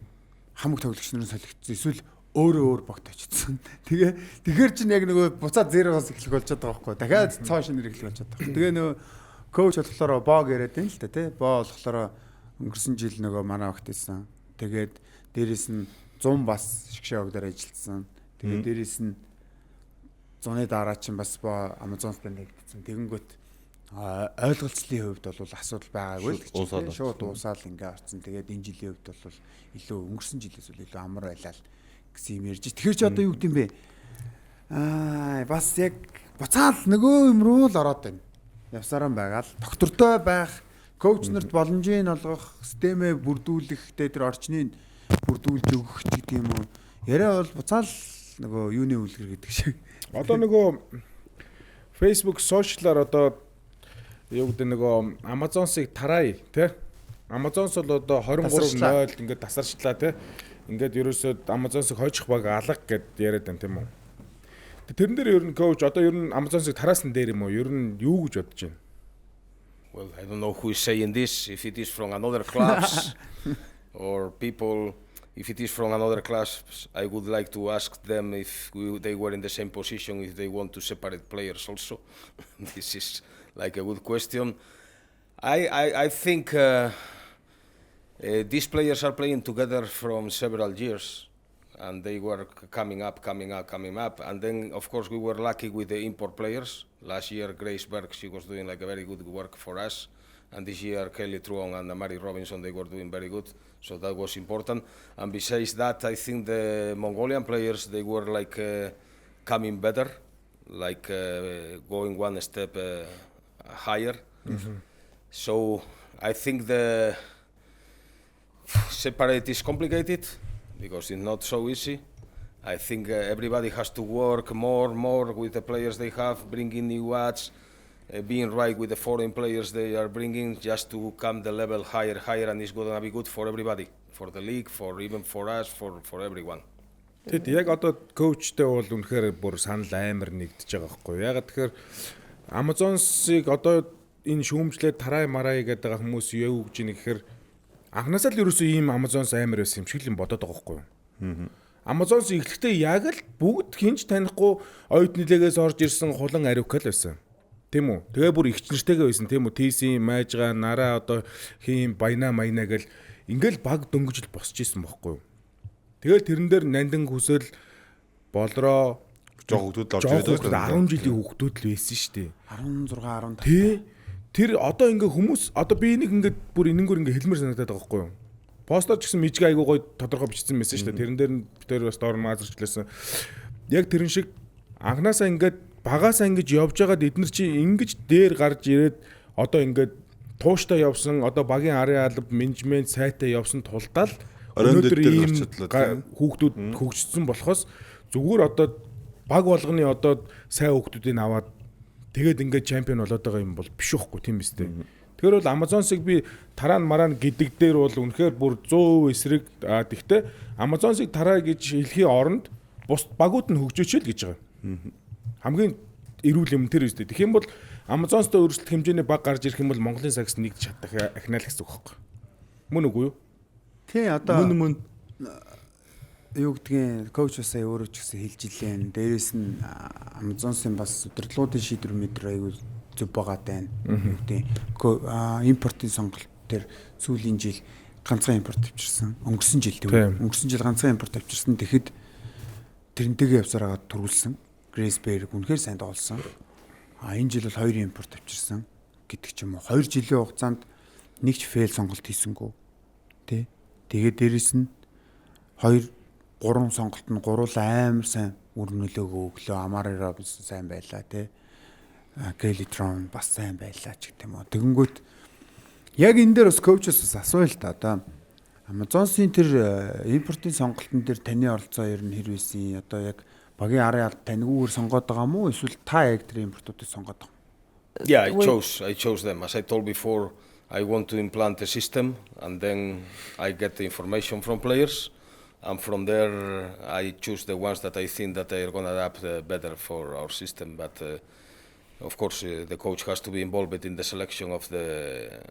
хамаг тоглогч нарын солигдсон. Эсвэл өөр багт очсон. Тэгэхээр чинь яг нөгөө буцаад 0-оос эхлэх болж байгаа байхгүй. Дахиад цааш нэр эхлэх болж байгаа. Тэгээ нөгөө коуч болохоор бог яриад байна л да тий. Боо болохоор өнгөрсөн жил нөгөө манай багт ирсэн. Тэгээд дээрэс нь 100 бас шгшээ өгдөр ажилласан. Тэгээд дээрэс нь 100-ны дараа чинь бас боо Amazon-тай нэгдсэн. Тэгэнгүүт ойлголцлын хувьд бол асуудал байгаагүй л гэж шууд дуусаал ингээ орсон. Тэгээд энэ жилийн хувьд бол илүү өнгөрсөн жилээс бол илүү амар байлаа гэсэн юм ярьж. Тэгэхээр чи одоо юу гэдэм бэ? Бас яг буцаал нөгөө юм руу л ороод байна. Явсараа байгаа л доктортой байх, коуч нарт боломжийг олгох, системээ бүрдүүлэх, тэр орчныг бүрдүүлж өгөх гэдэг юм уу? Яриа бол буцаал нөгөө юуны үлгэр гэдэг шиг. Одоо нөгөө Facebook сошиалаар одоо юу гэдэг нөгөө Amazon-сыг тараа тий. Amazon-с бол одоо 23.0 ингээд тасарчлаа тий. Ингээд ерөөсөө Amazon-сыг хойчих баг алга гэд яриад байна тийм үү. Тэрэн дээр ер нь коуч одоо ер нь Amazon-ыг тараасан дээр юм уу? Ер нь юу гэж бодож байна? Well, I don't know who is saying this, if it is from another clubs or people. If it is from another clubs, I would like to ask them if they were in the same position, if they want to separate players also. This is like a good question. I think these players are playing together from several years, and they were coming up, and then of course we were lucky with the import players. Last year, Grace Berg, she was doing like a very good work for us, and this year Kelly Truong and Mary Robinson, they were doing very good, so that was important. And besides that, I think the Mongolian players, they were like coming better, like going one step higher. So I think the separate is complicated because it's not so easy. I think everybody has to work more with the players they have, bringing new ads, being right with the foreign players they are bringing, just to come the level higher, and it's going to be good for everybody, for the league, for even for us, for everyone. Тэгэд яг одоо коучтэй бол үнэхээр бүр санал амар нэгдэж байгаа байхгүй. Яг тэгэхээр Amazon-ыг одоо энэ шүүмжлээд тарай мараа гэдэг байгаа хүмүүс юу гэж ийн гэхээр анхнаасаа л ерөөсөө ийм Amazon-с амар байсан юм шиг л бодоод байгаа байхгүй. Amazon-с эхлэхдээ яг л бүгд хинж танихгүй оюут нилээгээс орж ирсэн хулан ариукал байсан. Тийм үү? Тэгээ бүр ихч нэртэйгээ байсан тийм үү? TC, Майжга, Нараа одоо хийм Баяна Майна гэл ингээл баг дөнгөжл босч исэн бохгүй юу? Тэгэл тэрэн дээр нандин хүсэл болроо жоо хүүхдүүд авч ирээд 10 жилийн хүүхдүүд л байсан шүү дээ. 16 15. Тий. Тэр одоо ингээ хүмүүс одоо би нэг ингээ бүр энэнгөр ингээ хэлмэр санагдаад байгаа байхгүй юу? Постор ч гэсэн мижиг айгуу гоё тодорхой бичсэн байсан шүү дээ. Тэрэн дээр нь тэр бас доор маазарчлаасан. Яг тэрэн шиг анханасаа ингээд багаасаа ингэж явж байгаад эднэр чи ингэж дээр гарч ирээд одоо ингээд тууштай явсан одоо багийн арын алба менежмент сайтай явсан тулдаал өнөөдөр ийм хүүхдүүд хөгжсөн болохоос зүгээр одоо баг болгоны одоо сайн хүүхдүүдийг аваад тэгээд ингээд чемпион болоод байгаа юм бол биш үхгүй тийм биз дээ. Тэгэхээр бол Amazon-ыг би тараа мараа гэдэг дээр бол үнэхээр бүр 100% эсрэг тэгтээ Amazon-ыг тараа гэж хэлхийн оронд бус багууд нь хөгжөөч л гэж байгаа. Хамгийн эрүүл юм тэр үстэй. Тэгэх юм бол Amazon-стой өрсөлдөх хэмжээний баг гарч ирэх юм бол Монголын сагс нэгдэж чадах ахнаал гэсэн үг байхгүй. Мөн үгүй юу? Тий одоо мөн юу гэдгийг коуч сая өөрөө ч гэсэн хэлж илэн. Дээрээс нь Amazon-сын бас удирдлагуудын шийдвэр мэдэр аягүй зөв байгаа тань. Тий импортын сонголт тэр сүүлийн жил ганцхан импорт авчирсан. Өнгөрсөн жил тийм. Өнгөрсөн жил ганцхан импорт авчирсан. Тэгэхэд тэрнтэйгээ явсараа төрүүлсэн. Grace Berg үнэхээр сайн тоглосон. Энэ жил бол 2 импорт авчирсан гэдэг ч юм уу. 2 жилийн хугацаанд нэг ч фейл сонголт хийсэнгүү. Тэ. Тэгээд дээрэс нь 2 3 сонголт нь гуруулаа амар сайн үр нөлөөгөө өглөө. Amari Robinson сайн байлаа тэ. Kelly Truong бас сайн байлаа ч гэдэг юм уу. Тэгэнгүүт яг энэ дээр бас коучоос асууя л та одоо Amazon-сын тэр импортын сонголтын дээр таны оролцоо ер нь хэр вэсэн? Одоо яг багийн арын алд таньгүйгээр сонгоод байгаа мó эсвэл та яг тэр импортуудыг сонгоод байгаа юм? Yeah, I chose them. As I told before, I want to implant a system, and then I get the information from players, and from there I choose the ones that I think that they are going to adapt better for our system. But of course, the coach has to be involved in the selection of the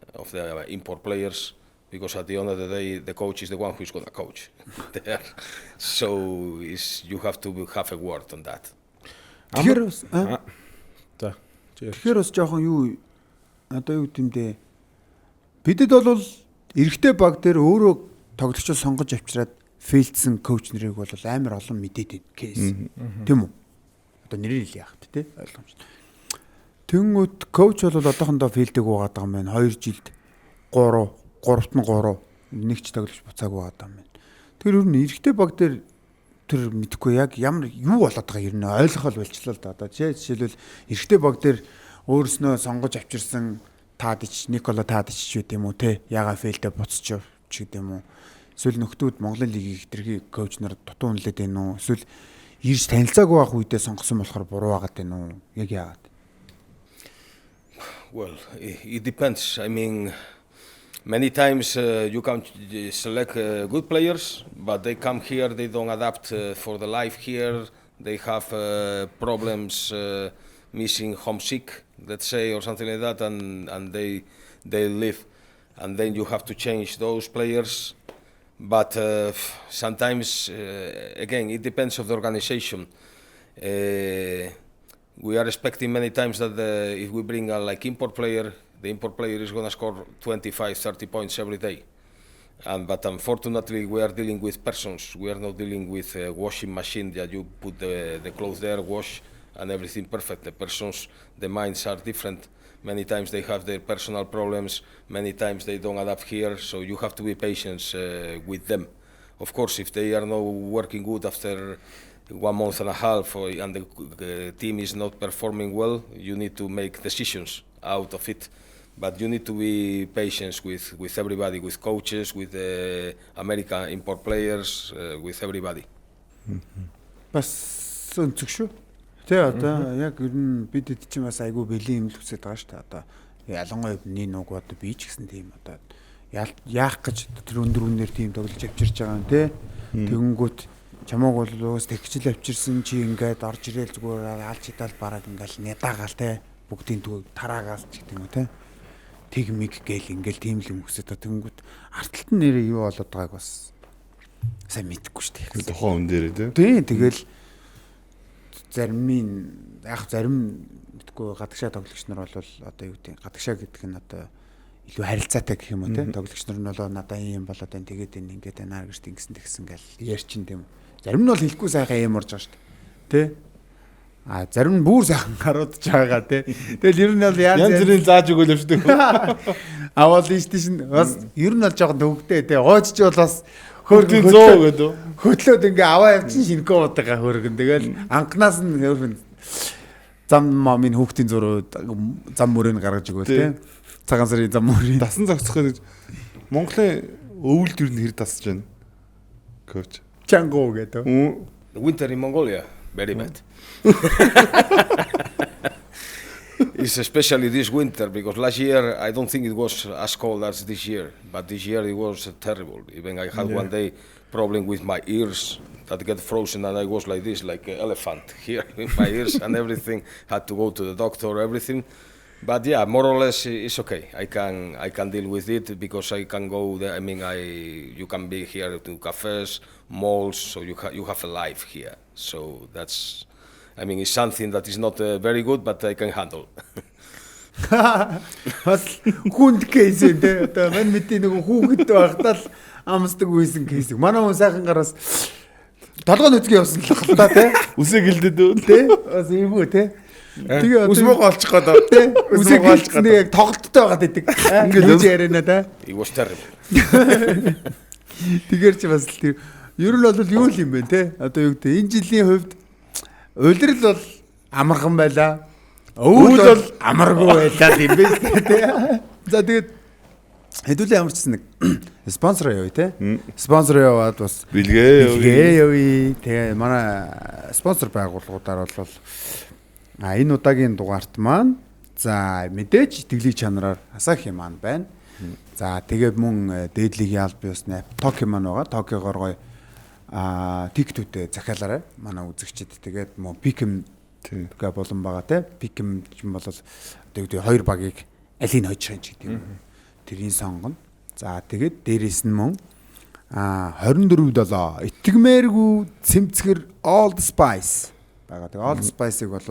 import players, because at the end of the day, the coach is the one who is going to coach there. So you have to have a word on that. Тэгэхээр бас жоохон юу одоо юу гэмдэ бидэд бол эрэгтэй баг дээр өөрөө тоглогчоо сонгож авчираад фейлдсэн коуч нарыг бол амар олон мэдээд байна кейс. Тийм үү? Одоо нэрийг яах вэ те ойлгомжтой. Тэнгүүт коуч бол одоохондоо фейлдэг байгаад байгаа юм байна. 2 жилд 3-т нь 3 нэг ч тоглож буцаагүй байгаа юм байна. Тэр ер нь эрэгтэй баг дээр тэр мэдхгүй яг ямар юу болоод байгаа ер нь ойлгохол болчлаа л да. Одоо жишээлбэл эрэгтэй баг дээр өөрснөө сонгож авчирсан Таадич, Никола Таадич ч гэдэг юм уу те яга фейлдэ буцчих ч гэдэг юм уу. Эсвэл нөхдүүд Монголын лигийн хитрхи коуч нар дутуу үнэлээд байна уу? Эсвэл ирж танилцаагүй байх үедээ сонгосон болохоор буруу байгаад байна уу? Яг яагаад? Well, it depends. I mean, many times you can select good players, but they come here, they don't adapt for the life here, they have problems missing homesick, let's say, or something like that, and they leave, and then you have to change those players. But sometimes, again, it depends on the organization. We are expecting many times that if we bring a import player, the import player is going to score 25, 30 points every day. But unfortunately, we are dealing with persons. We are not dealing with a washing machine that you put the clothes there, wash, and everything perfect. The persons, the minds are different. Many times they have their personal problems. Many times they don't adapt here. So you have to be patient with them. Of course, if they are not working good after 1 month and a half and the team is not performing well, you need to make decisions out of it. But you need to be patient with everybody, with coaches, with American import players, with everybody. Бас өнцөг шүү. Тэ одоо яг ер нь бид хэд ч бас айгүй бэлэн юм л үсэж байгаа шүү дээ. Одоо ялангуяа нэг нуг одоо би ч гэсэн тийм одоо яах гэж тэр өндөрүүнээр тийм тоглож авчирч байгаа юм те. Тэгэнгүүт чамааг бол уус тэгчл авчирсан чи ингээд орж ирээл зүгээр алж идэл бараг ингээд нядаагаал те. Бүгдийн төв тараагаал ч гэдэг юм те. Тэг миг гээл ингээл тийм л юм өсөд тэгэнгүүт арталт нь нэрээ юу болоод байгааг бас сайн мэдэхгүй шүү дээ. Тухайн хүн дээр тий. Тэгэл зарим мэдгүй гадагшаа тоглогч нар бол одоо юу гэдэг гадагшаа гэдэг нь одоо илүү харилцаатай гэх юм уу те. Тоглогч нар нь бол надаа юм болоод байна тэгээд энэ ингээд наар гэж тэгсэн гэл ярьчин тийм. Зарим нь бол хэлэхгүй сайхан юм орж байгаа шүү дээ. Тэ. Зарим нь бүр сайхан гаруудж байгаа те. Тэгэл ер нь бол янз бүрийн зааж өгөөл өвчдөг. Авал ийш бас ер нь бол жоохон төвөгтэй те. Гоочч бол бас хөргөн 100 гэдэг. Хөтлөөд ингээ аваа явчин шинэкөө удаага хөргөн. Тэгэл анханаас нь хөргөн зам минь хүүхдийн зуруу зам мөрөнд гаргаж өгөөл те. Цагаан сарын зам мөрийн дасан зогсох гэж Монголын өвөлд ер нь хэр дасж байна. Коуч. Чангоо гэдэг. The winter in Mongolia, very bad. It's especially this winter because last year I don't think it was as cold as this year, but this year it was terrible. Even I had one day problem with my ears that get frozen and I was like this, like an elephant here in my ears and everything. Had to go to the doctor, everything. But yeah, more or less it's okay. I can deal with it because I can go there. I mean, you can be here to cafes, malls, so you have a life here. So that's. I mean, it's something that is not very good, but I can handle. Бас хүнд кейс энэ одоо мань мэдээ нэг хүүхэдтэй байхдаа л амсдаг үйсэн кейс. Манай хүн сайхан гараас толгойн үзгээ явсан л хэл та тий. Үсээ гэлдэд тий. Бас ийгүү тий. Тэгээ үсмөг олчих гээд тий. Үсээ гэлдэж яг тоглолттой байгаад идэг. Ингээд үж яриана та. It was terrible. Тэгэр чи бас л ер нь бол юу л юм бэ тий. Одоо юу гэдэг энэ жилийн хувьд улирал бол амархан байлаа. Өвөл бол амаргүй байлаа юм бэ тий. За тэгээд хэдүүлээ ямарчсан нэг спонсор явъя тий. Спонсор яваад бас бэлгээ явъя. Тэгээ манай спонсор байгууллагуудаар бол энэ удаагийн дугаарт маань за мэдээж итгэлийн чанараар Асахи маань байна. За тэгээд мөн дээдлийн албан ёсны Токио маань байгаа. Токиогоор гоё тиктүүтэй захиалаарай. Манай үзэгчид тэгээд мөн Пикэм тэгээ болон байгаа те. Пикэм юм бол одоо хоёр багийг алийг хойж байгаа ч гэдэг юм. Тэрийн сонгоно. За тэгээд дээрээс нь мөн 24/7 итгэмээргүй цэмцгэр Old Spice байгаа. Тэгээд Old Spice-ыг бол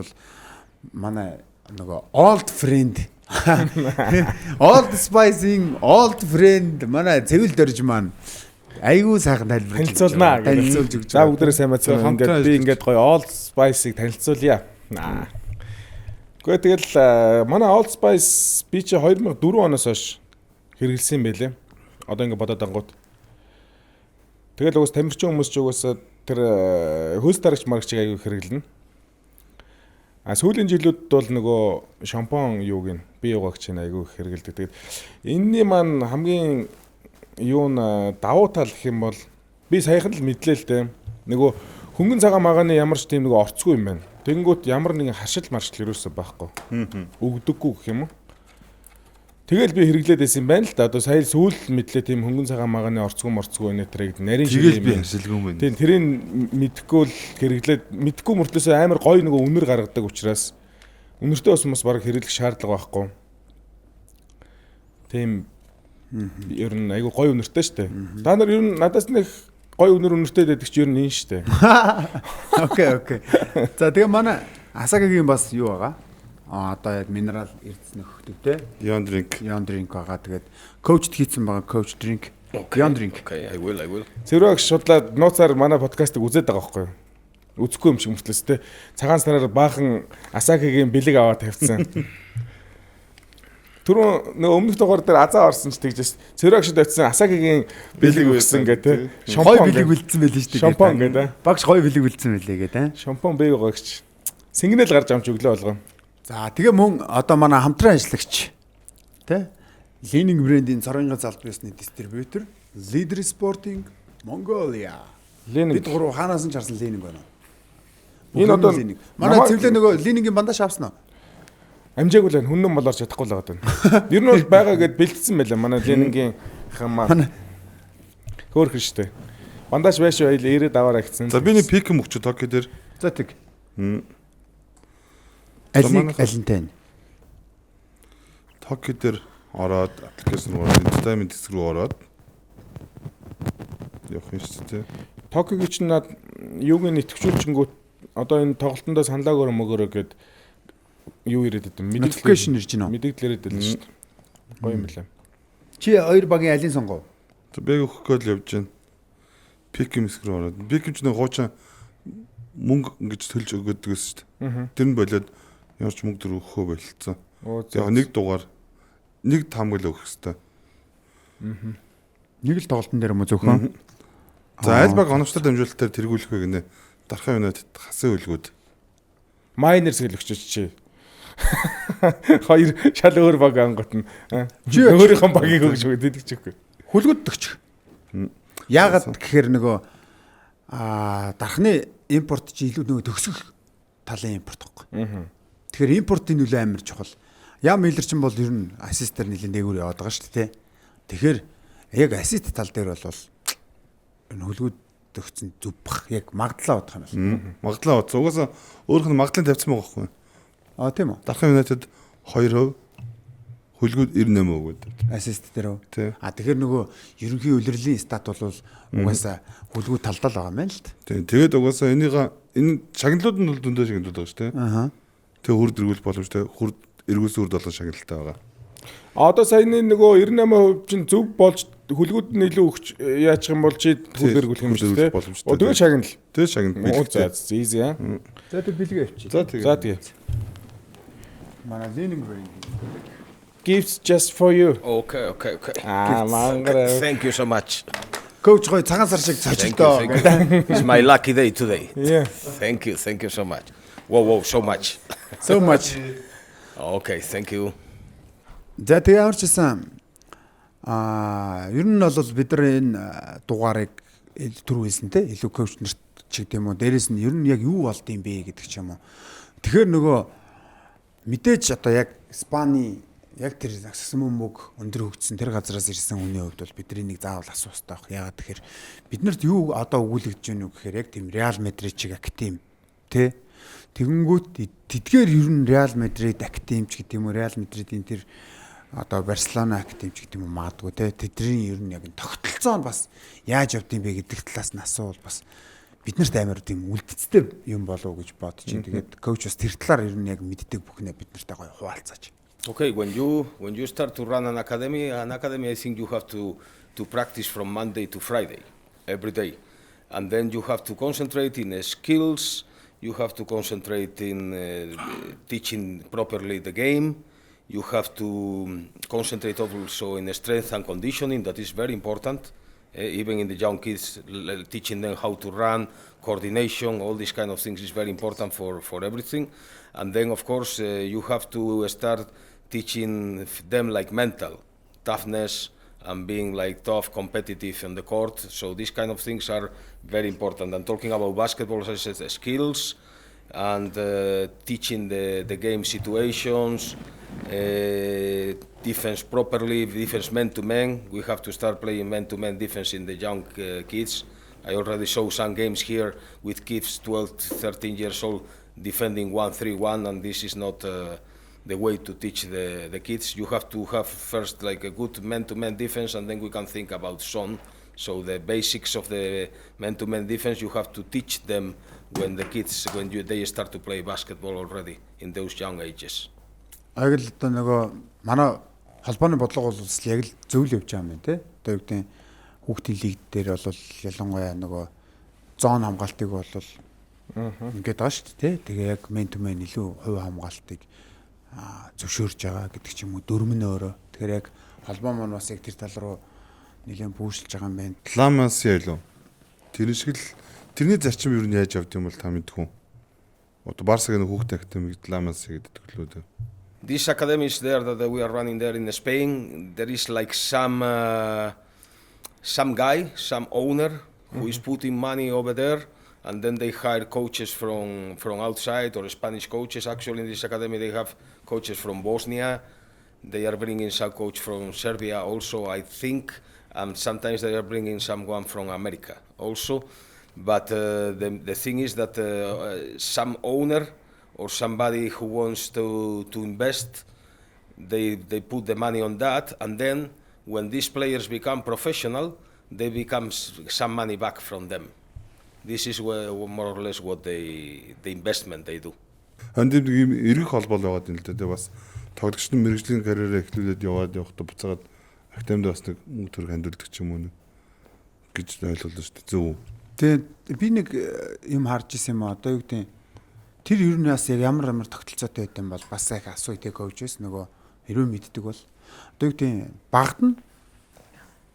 манай нөгөө Old Friend Old Spice-ing Old Friend манай цэвэл дөрж маань айгуу сайхан тайлбарлаж танилцуулнаа танилцуулж өгч. За бүгдээрээ сайн мэдсэн. Ингээд би ингээд гоё Old Spice-ыг танилцуулъя. Гэхдээ тэгэл манай Old Spice би чи 2004 оноос хойш хэрэгэлсэн юм байлээ. Одоо ингээд бодоод ангууд. Тэгэл уус тамирчин хүмүүс ч угаасаа тэр хөөс дарагч маргачиг аягүй хэрэглэнэ. Сүүлийн жилүүд бол нөгөө шампунь юуг нь би угаагч аягүй хэрэгэлдэг. Тэгээд энэний маань хамгийн юу н давуу тал гэх юм бол би саяхан л мэдлээ л дээ. Нөгөө хөнгөн цагаан магааны ямар ч тийм нөгөө орцгүй юм байна. Тэгэнгүүт ямар нэгэн харшил маршил юусэн байхгүй. Өгдөггүй гэх юм уу. Тэгэл би хэрэглээд байсан юм байна л да. Одоо сая сүүл мэдлээ тийм хөнгөн цагаан магааны орцгоо нэтрийг нарийн Тэгэл би хэсэлгүй юм байна. Тийм тэрийг мэдхгүй л хэрэглээд мэдхгүй мөртлөөсөө амар гоё нөгөө үнэр гаргадаг учраас үнэртэй бас баг хэрэглэх шаардлага байхгүй. Тийм ер нь айгу гоё үнэртэй штэ. Та нар ер нь надаас нэг гоё үнэртэй байдаг ч ер нь энэ штэ. Окей. За тэгээ манай Асакигийн бас юу байгаа? Одоо яг минерал эрдэс нөхдөв те. Yon drink. Yon drink байгаа. Тэгээд коучд хийцэн байгаа coach drink. Yon drink. Okay, I will. Цэврэг шудлаад нууцаар манай подкастыг үзээд байгаа байхгүй юу? Үзэхгүй юм шиг мөртлөөс те. Цагаан сараар баахан Асакигийн бэлэг аваад тавьчихсан. Түрүүн нөгөө өмнөх дугаар дээр азаа орсон ч тэгжээс цэврэг шид очисон Асакигийн бэлэг өгсөн гэ те. Гоё бэлэг бэлдсэн байл шүү дээ. Шампан гэ те. Багш гоё бэлэг бэлдсэн байлээ гэ те. Шампан бэй байгаа гэж. Сингнэл гарч амч өглөө болгоо. За тэгээ мөн одоо манай хамтран ажиллагч тэ Leaning брендийн цорынгийн залбирсны дистрибьютор Leader Sporting Mongolia. Бид гурав хаанаас нь чарсан Leaning байна. Энэ одоо манай цэвлээ нөгөө Leaning-ийн бандаж авсан уу? Амжаагүй л хүннэн болоор чадахгүй л байгаа даа. Ер нь бол байгаа гэд бэлдсэн байлаа манай Leaning-ийн хамаа. Хөөрхөн штэ. Бандаж байш байл ирээд аваарай гэсэн. За би нэг пик мөгч Токио дээр. За тэг. Алинтай. Токио дээр ороод аппликейшн руу entertainment хэсэг рүү ороод явах юм шүү дээ. Токиогийн ч над юуг нэтгэжүүлчингүүт одоо энэ тоглолтондоо саналаагаараа мөгөөрөө гэд юу ирээд идэв. Notification ирж байна уу? Мэдээлэл ирээд идэв шүү дээ. Гоё юм байна. Чи хоёр багийн алин сонгов? За би өгөхгүй л явж байна. Пик хэсэг рүү ороод. Пик ч нэг хуучин мөнгө ингэж төлж өгöd гэсэн шүү дээ. Тэр нь болоод ямарч мөнгө дөр өгөхөө болцсон. Яг нэг дугаар нэг тамгал өгөх хэвээр. Нэг л тоглолтын дээр мө зөвхөн. За аль баг оновчтой дамжуулалтаар тэргүүлэх вэ гинэ. Дархан юунад хасан үлгүүд. Майнерс гэлөгчөж чи. Хоёр шал өөр баг ангот нь. Чи өөрийнхөө багийг өгч өгдөг чихгүй. Хүлгүүддэгч. Яагаад гэхээр нөгөө дархны импорт чи илүү нөгөө төгсгөх талын импорт байхгүй. Тэгэхээр импортын нөлөө амар чухал. Ям Миллер ч бол ер нь ассистээр нэлээд дээгүүр яваад байгаа шүү дээ. Тэгэхээр яг ассист тал дээр бол энэ хүлгүүддэгцэн зүв бах яг магадлаа бодох юм байна. Магадлаа бод. Угаасаа өөрөх нь магадлалын тавьсан байгаа байхгүй. Тийм үү. Дархан United 2%, хүлгүүд 98% өгöd. Ассист дээр үү? Тий. Тэгэхээр нөгөө ерөнхий улирлын стат бол угаасаа хүлгүүд талдаа л байгаа юм байна л та. Тий. Тэгээд угаасаа энэ шагналууд нь бол дүндээ шагналууд байгаа шүү дээ. Тэгээ хүрд эргүүл боломжтой хүрд эргүүлсэн үрд болгон шагналтай байгаа. Одоо саяны нөгөө 98% чинь зөв болж хүлгүүд нь илүү өгч яачих юм бол чи хүл эргүүлэх юм шүү дээ. Тэгээ шагнал. Тэгээ шагнал. За easy аа. За тэг бэлгээ авчи. За тэгээ. За тэгээ. Манай Leaning brand. Gifts just for you. Okay. Мангара. Thank you so much. Коуч гоё цагаан сар шиг цочтой. It's my lucky day today. Yeah. Thank you so much. Whoa, so much. So much. Okay, thank you. За тэгээ аварчсан ер нь бол бид нар энэ дугаарыг түрүү хэлсэн те илүү коуч нарт ч гэдэг юм уу дээрэс нь ер нь яг юу болд юм бэ гэдэг ч юм уу. Тэгэхээр нөгөө мэдээж одоо яг Испани яг тэр максимум өндөр хөгжсөн тэр газараас ирсэн хүний хувьд бол бидний нэг заавал асуух хэрэгтэй байх. Яагаад тэгэхээр биднэрт юу одоо өгүүлэгдэж байна уу гэхээр яг тийм Реал Мадрид чиг актив те тэгэнгүүт тэдгээр ер нь Реал Мадрид активч гэдэг юм уу Реал Мадридийн тэр одоо Барселона активч гэдэг юм уу магадгүй те тэдний ер нь яг тогтолцоо нь бас яаж явд юм бэ гэдэг талаас нь асуувал бас биднэрт амар тийм үлдэцтэй юм болов гэж бодож чинь тэгээд коуч бас тэр талаар ер нь яг мэддэг бүхнээ биднэртэй гоё хуваалцаач. Okay, when you start to run an academy I think you have to practice from Monday to Friday every day, and then you have to concentrate in skills. You have to concentrate in teaching properly the game. You have to concentrate also in strength and conditioning. That is very important. Even in the young kids, teaching them how to run, coordination, all these kind of things is very important for everything. And then, of course, you have to start teaching them like mental toughness and being like tough, competitive on the court. So these kind of things are very important. And talking about basketball as skills, and teaching the game situations, defense properly, defense man-to-man. We have to start playing man-to-man defense in the young kids. I already saw some games here with kids 12, 13 years old defending 1-3-1, and this is not the way to teach the kids. You have to have first like a good man-to-man defense, and then we can think about zone. So the basics of the man-to-man defense, you have to teach them when the kids, they start to play basketball already in those young ages. Яг л одоо нөгөө манай холбооны бодлого бол яг л зөв л явж байгаа юм байна те. Одоо юу гэдэг хүүхдийн лиг дээр бол ялангуяа нөгөө зон хамгаалтыг бол ингээд байгаа шүү дээ те. Тэгээ яг мен ту мен илүү хувь хамгаалтыг зөвшөөрж байгаа гэдэг ч юм уу дөрмөн өөрөө. Тэгэхээр яг холбоо маань бас яг тэр тал руу нэлээд бүүшилж байгаа юм байна. Ламас ялуу. Тэр шиг л тэрний зарчим юу нь яаж явд юм бол та мэдэх үү? Одоо Барсагийн хүүхдийн академик Ламас гэдэг лөө дээ. These academies there that we are running there in Spain, there is like some guy, some owner who is putting money over there, and then they hire coaches from outside or Spanish coaches. Actually, in this academy they have coaches from Bosnia. They are bringing some coach from Serbia also, I think, and sometimes they are bringing someone from America also. But the thing is that some owner or somebody who wants to invest, they put the money on that, and then when these players become professional, they become some money back from them. This is more or less what the investment they do. Ханд ийм эргэх холбоо л байгаа юм л дээ. Бас тоглогчдын мэрэгжлийн карьераа эхлүүлээд яваад явахдаа буцаагаад академид бас нэг мөнгө төгрөг хандуулдаг ч юм уу гэж ойлголоо шүү дээ. Зөв. Тэгээ би нэг юм харж исэн юм одоо юу гэдэг тэр ер нь бас яг ямар тогтолцоотой байт юм бол бас яг асууйтэй коуч эс нөгөө хэрвээ мэддэг бол одоо юу гэдэг багт нь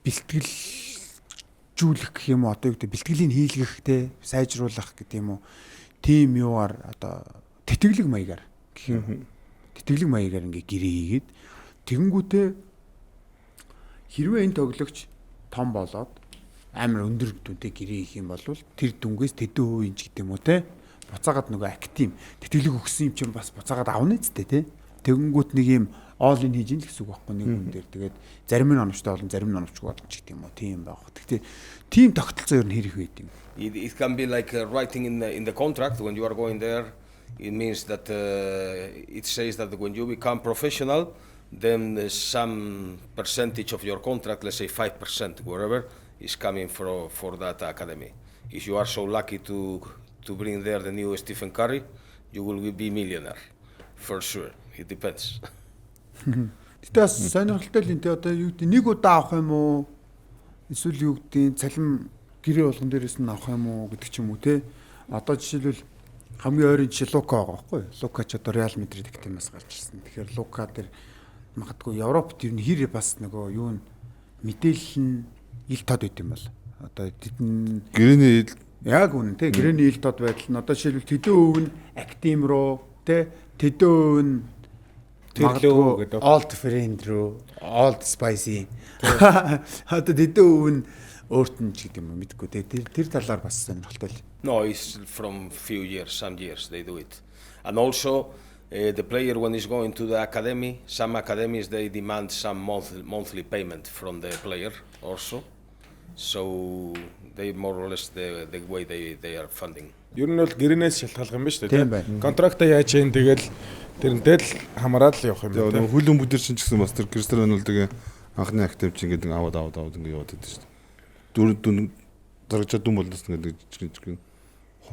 бэлтгэлжүүлэх гэх юм уу одоо юу гэдэг бэлтгэлийг хийлгэх те сайжруулах гэдэг юм уу тим юугаар одоо тэтгэлэг маягаар гэх юм тэтгэлэг маягаар ингээ гэрээ хийгээд тэгэнгүүтээ хэрвээ энэ тоглогч том болоод амар өндөр дүнтэй гэрээ хийх юм бол тэр дүнгээс тэдэн хувийн ч гэдэг юм уу те буцаагаад нөгөө актив тэтгэлэг өгсөн юм чинь бас буцаагаад авна үсттэй те тэгэнгүүт нэг юм all in хийж ин л гэсэн үг байхгүй нэг хүн дээр тэгээд зарим нь оновчтой болон зарим нь оновчгүй болно ч гэдэг юм уу тийм байх. Гэхдээ тийм тогтолцоо ер нь хэрэг байд юм. It can be like writing in the contract when you are going there. It means that it says that when you become professional, then some percentage of your contract, let's say 5%, wherever, is coming for that academy. If you are so lucky to bring there the new Stephen Curry, you will be millionaire, for sure. It depends. Тэгтээ сонирхолтой л энэ одоо юу гэдэг нэг удаа авах юм уу? Эсвэл юу гэдэг цалин гэрээ болгон дээрээс нь авах юм уу гэдэг ч юм уу те. Одоо жишээлбэл хамгийн ойрын жишээ Лука байгаа байхгүй юу? Лука ч одоо Реал Мадрид гэх тимээс гарч ирсэн. Тэгэхээр Лука дээр магадгүй Европт ер нь хэр бас нөгөө юу н мэдээлэл нь ил тод байт юм бол одоо тэдэн Гэрээний яг үнэн те гэрээний ил тод байдал нь одоо жишээлбэл тэдэн өв нь актив руу те тэдэн өв нь тэрлөө гэдэг old friend руу old spicy одоо тэдэн өв нь өөрт нь ч гэдэг юм мэдгүй те тэр талаар бас сонирхолтой л. No, it's from some years they do it. And also the player when he's going to the academy, some academies they demand some monthly payment from the player also. So they more or less the way they are funding. Ер нь бол гэрэнээс шалтгаалх юм ба шүү дээ. Контрактаа яаж юм тэгэл тэрнтэй л хамаарал л явах юм байна. Тэгээ хөлөн бүдэрчин ч гэсэн бас тэр Кристиано Роналдогийн анхны актив чинь ингээд аваад ингээд яваад байдаг шүү дээ. Дөрөв зарагчаа дүн болдос ингээд жижиг.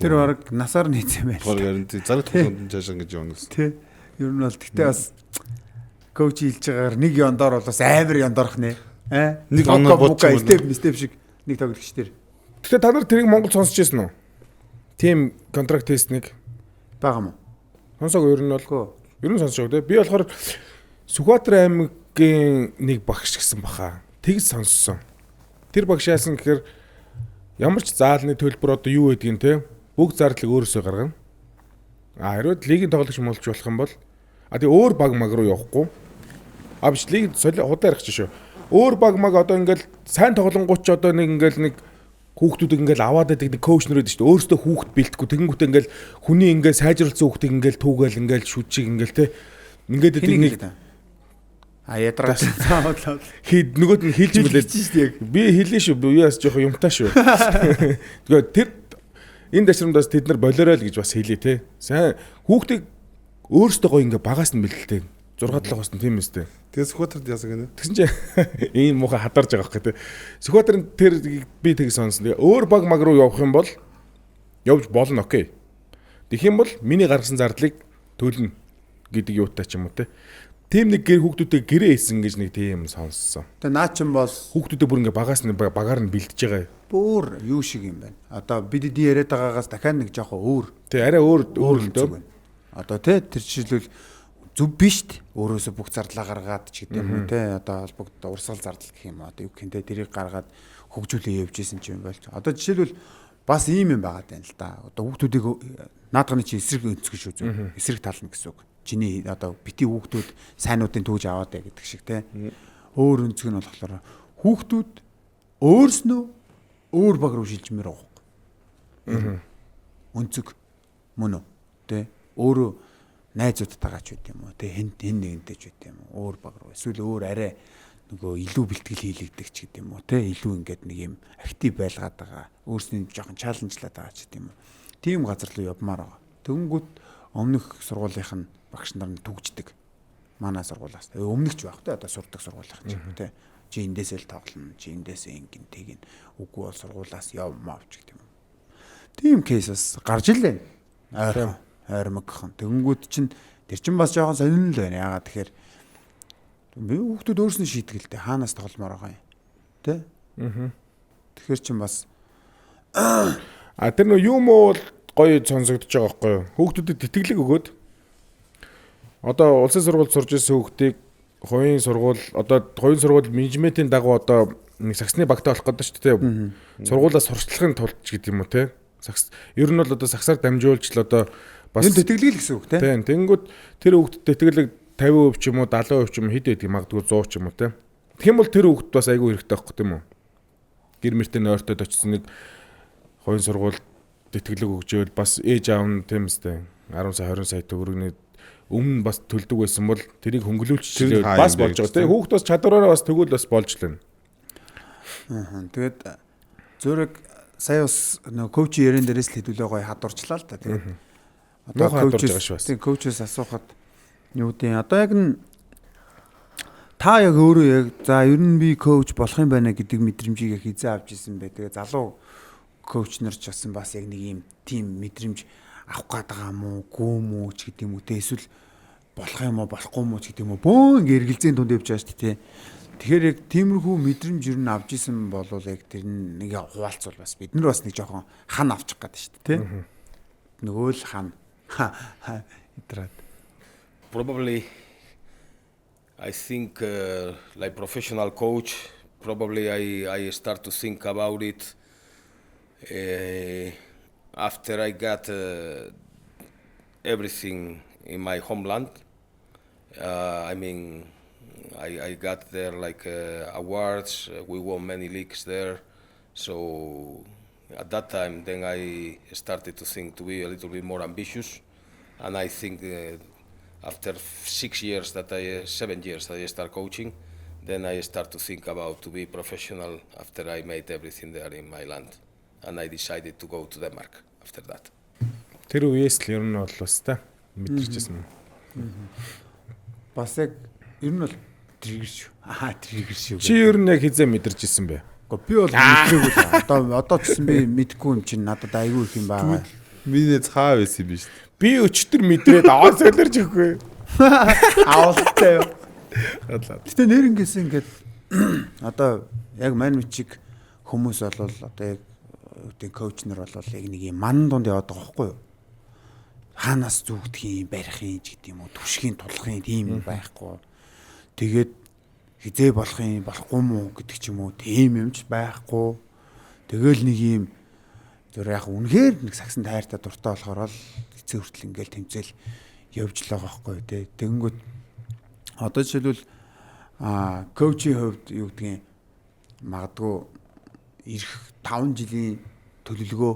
Тэр баг насаар нийцсэн байх. Баг ярин тий зараг тоглоомд жаашаа гэж явна гэсэн. Тий. Ер нь бол тэгтээ бас коуч хэлж байгаагаар нэг яндаар бол бас амар яндаарх нэ. Нэг оноо бодчих. Степ шиг нэг тоглогч тэр. Тэгэхээр та нар тэрийг Монгол сонсч байсан уу? Тим контракт хийснийг байгаа мó. Сонсоог ер нь бол ер нь сонсож байгаа те. Би болохоор Сүхбаатар аймгийн нэг багш гэсэн баха. Тэгж сонссон. Тэр багш яасан гэхээр ямар ч заалны төлбөр одоо юу гэдгийг те бүгд зардлыг өөрөөсөө гаргана. Хэрвээ лигийн тоглогч молж болох юм бол тэгээ өөр баг маг руу явахгүй. Биш лиг худаа ярих чинь шүү. Өөр баг маг одоо ингээл сайн тоглонгууд ч одоо нэг ингээл нэг Хүүхдүүд ингээл аваад байдаг нэг коуч нар байдаг шүү дээ. Өөрөөсөө хүүхд бэлдэхгүй тэгэнгүүтээ ингээл хүний ингээл сайжруулсан хүүхдийг ингээл түүгээл ингээл шүдчиг ингээл те. Ингээд нэг ядраад цаавал нөгөөд нь хэлж мэлээ. Би хэлээ шүү. Би яас жоох юмтаа шүү. Тэгээд тэр энэ дашрамдаас тэд нар болоорой л гэж бас хэлээ те. Сайн хүүхдийг өөрөөсөө гоё ингээ багаас нь бэлдэлтэй. 6-7 хосн тийм үстэй. Тэгээ Сүхбаатарт яасан гэнэ. Тэгсэн чинь ийм муухай хадарж байгаа байхгүй те. Сүхбаатарын тэр би тэг сонсон. Тэгээ өөр баг маг руу явах юм бол явж болно окей. Тэгэх юм бол миний гаргасан зардлыг төлнө гэдэг юутай ч юм уу те. Тим нэг гэр хүүхдүүдтэй гэрээ хийсэн гэж нэг тийм сонссон. Тэгээ наа чин бол Хүүхдүүдээ бүр ингээ багаас нь багаар нь бэлдэж байгаа. бүр юу шиг юм байна. Одоо бид яриад байгаагаас дахиад нэг жоохон өөр. Тэг арай өөр л дөө. Одоо тий тэр жишээлбэл зүв биш т өөрөөсөө бүх зардлаа гаргаад ч гэдэг юм уу те одоо холбогд урсгал зардал гэх юм одоо юу гэх юм те тэрийг гаргаад хөгжүүлээ явж исэн ч юм болж одоо жишээлбэл бас ийм юм байгаа даа л да одоо хүүхдүүдийг наадганы чи эсрэг өнцгөн шүү зөө эсрэг тал нь гэсэн үг чиний одоо бити хүүхдүүд сайнуудын түүж аваад бай гэдэг шиг те өөр өнцг нь болохоор хүүхдүүд өөрснөө өөр баг руу шилжмээр байгаа өнцг мөн үү те өөрөө найзуудтайгаа ч үт юм уу те хэн нэгэнтэй ч үт юм уу өөр баг руу эсвэл өөр арай нөгөө илүү бэлтгэл хийлэгдэг ч гэдэг юм уу те илүү ингээд нэг юм актив байлгаад байгаа өөрсний жоохон чаленжлаад байгаа ч гэдэг юм уу тийм газар руу явмаар байгаа тэгэнгүүт өмнөх сургуулийнх нь багш нар нь түгждэг манай сургуулиас өмнөх ч байх те одоо сурдаг сургуулийнх ч юм уу те чи эндээсээ л тоглоно чи эндээсээ ингэн тэгин үгүй бол сургуулиас явмаа ч гэдэг юм тийм кейсээс гарч илээ ойрмогхон. Тэгэнгүүт чинь тэр чин бас жоохон сонирхол байна. Яагаад тэгэхээр хүүхдүүд өөрснөө шийдгэлтэй хаанаас тогломоор байгаа юм. Тэ? Тэгэхээр чин бас тэр нөө юм уу гоё сонсогдож байгаа байхгүй юу? Хүүхдүүдэд тэтгэлэг өгөөд одоо улсын сургуульд сурж ирсэн хүүхдийг хувийн сургууль менежментийн дагуу одоо нэг саксны багтаа болох гэдэг шүү дээ. Сургуулиас сурчлахын тулд ч гэдэг юм уу те. Ер нь бол одоо саксаар дамжуулж л одоо бас энэ тэтгэлэг гэсэн үг те. Тийм. Тэнгүүд тэр хүүхдэд тэтгэлэг 50% ч юм уу 70% ч юм уу хэд байдаг магадгүй 100 ч юм уу те. Тэгэх юм бол тэр хүүхд бас айгүй хэрэгтэй байхгүй тийм үү? Гэр мөртөө нойртод очсон нэг хувийн сургууль тэтгэлэг өгчөөл бас ээж аав нь тийм үстэй 10 сая 20 сая төгрөгийн өмнө бас төлдөг байсан бол тэрийг хөнгөлүүлчихлээ бас болж байгаа те. Хүүхд бас чадвараараа бас төгөөл бас болж лээ. Тэгээд зөөрөг сая бас нөгөө коуч ярен дээрээс л хэдүүлээ гоё хадуурчлаа л та тэгээд одоо коучээс асуухад юу гэдэг одоо яг нь та яг өөрөө яг за ер нь би коуч болох юм байна гэдэг мэдрэмжийг хизээ авч ирсэн бай. Тэгээ залуу коуч нар ч бас яг нэг юм тим мэдрэмж авах гээд байгаа юм уу, гүү мүү ч гэдэг юм уу те эсвэл болох юм уу, болохгүй юм уу ч гэдэг юм уу. Бөөн эргэлзээний дунд явж байгаа шүү дээ те. Тэгэхээр яг тиймэрхүү мэдрэмж ер нь авч исэн бол яг тэр нэг хуваалцвал бас бид нар бас нэг жоохон хан авчих гээд шүү дээ те. Нөгөө л хан итраад. Probably I think like professional coach probably I start to think about it after I got everything in my homeland. I mean I got there like awards, we won many leagues there, so at that time then I started to think to be a little bit more ambitious, and I think after 7 years that I start coaching, then I start to think about to be professional after I made everything there in my land, and I decided to go to Denmark after that. Тэр үеэс л ер нь бол бас та мэдэрчсэн. Бас яг ер нь бол триггер шүү. Триггер шүү. Чи ер нь яг хизээ мэдэрчсэн бэ? Би бол мэдээгүй. Одоо ч гэсэн би мэдэхгүй юм чинь надад айгүй их юм байгаа. Миний цаа байсан юм биш. Би өчтөр мэдрээд аваад солирч өгөхгүй. Авалтай юу. Гэтэ нэрнгээс ингээд одоо яг мань мчиг хүмүүс болвол одоо яг үүдийн коуч нар болвол яг нэг юм ман дунд яваад байгаа байхгүй юу? Хаанаас зүгдэх юм, барих юм ч гэдэг юм уу, түшгийн тулахын тийм юм байхгүй. Тэгээд хизээ болох юм, болохгүй мүү гэдэг ч юм уу, тийм юмч байхгүй. Тэгэл нэг юм зөв яг үнэхээр нэг сагсан тайртай дуртай болохоор л эцэг хүртэл ингээл тэмцэл явж л байгаа байхгүй тий. Тэгэнгүүт одоо жишээлбэл коучийн хувьд юу гэдгийг магадгүй ирэх 5 жилийн төлөвлөгөө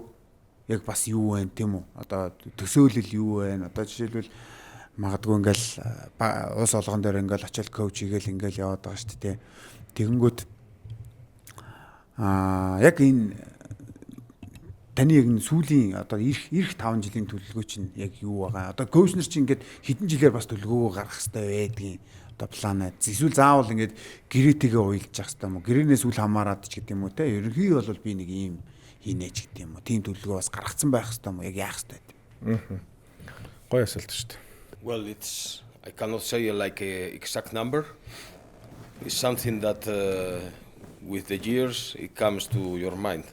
яг бас юу вэ тийм үү? Одоо төсөөлөл юу вэ? Одоо жишээлбэл магадгүй ингээл ус олгон дээр ингээл очил коуч хийгээл ингээл яваад байгаа шүү дээ. Тэгэнгүүт яг энэ таны яг сүүлийн одоо ирэх 5 жилийн төлөвлөгөө чинь яг юу байгаа? Одоо коуч нар чинь ингээд хэдэн жилээр бас төлөвлөгөө гаргах хэрэгтэй байдгийн одоо план аа. Эсвэл заавал ингээд гэрээтэйгээ уйлж явах хэрэгтэй юм уу? Гэрээнээс үл хамаарат ч гэдэг юм уу те. Ерөнхий бол би нэг ийм хийнэ ч гэдэг юм уу. Тийм төлөвлөгөө бас гаргацсан байх хэрэгтэй юм уу? Яг яах хэрэгтэй. Гоё асуулт шүү дээ. Well, I cannot say like a exact number. It's something that with the years it comes to your mind.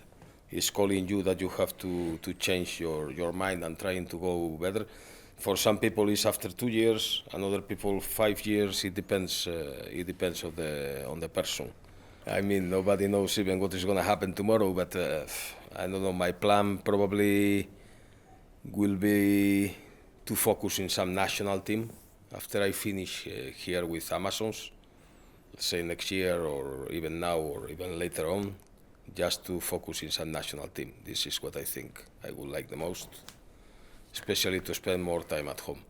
It's calling you that you have to change your mind and trying to go better. For some people it's after 2 years, and other people 5 years. It depends on the person. I mean, nobody knows even what is going to happen tomorrow, but I don't know, my plan probably will be to focus in some national team after I finish here with Amazons, let's say next year or even now or even later on, just to focus in some national team. This is what I think I would like the most, especially to spend more time at home.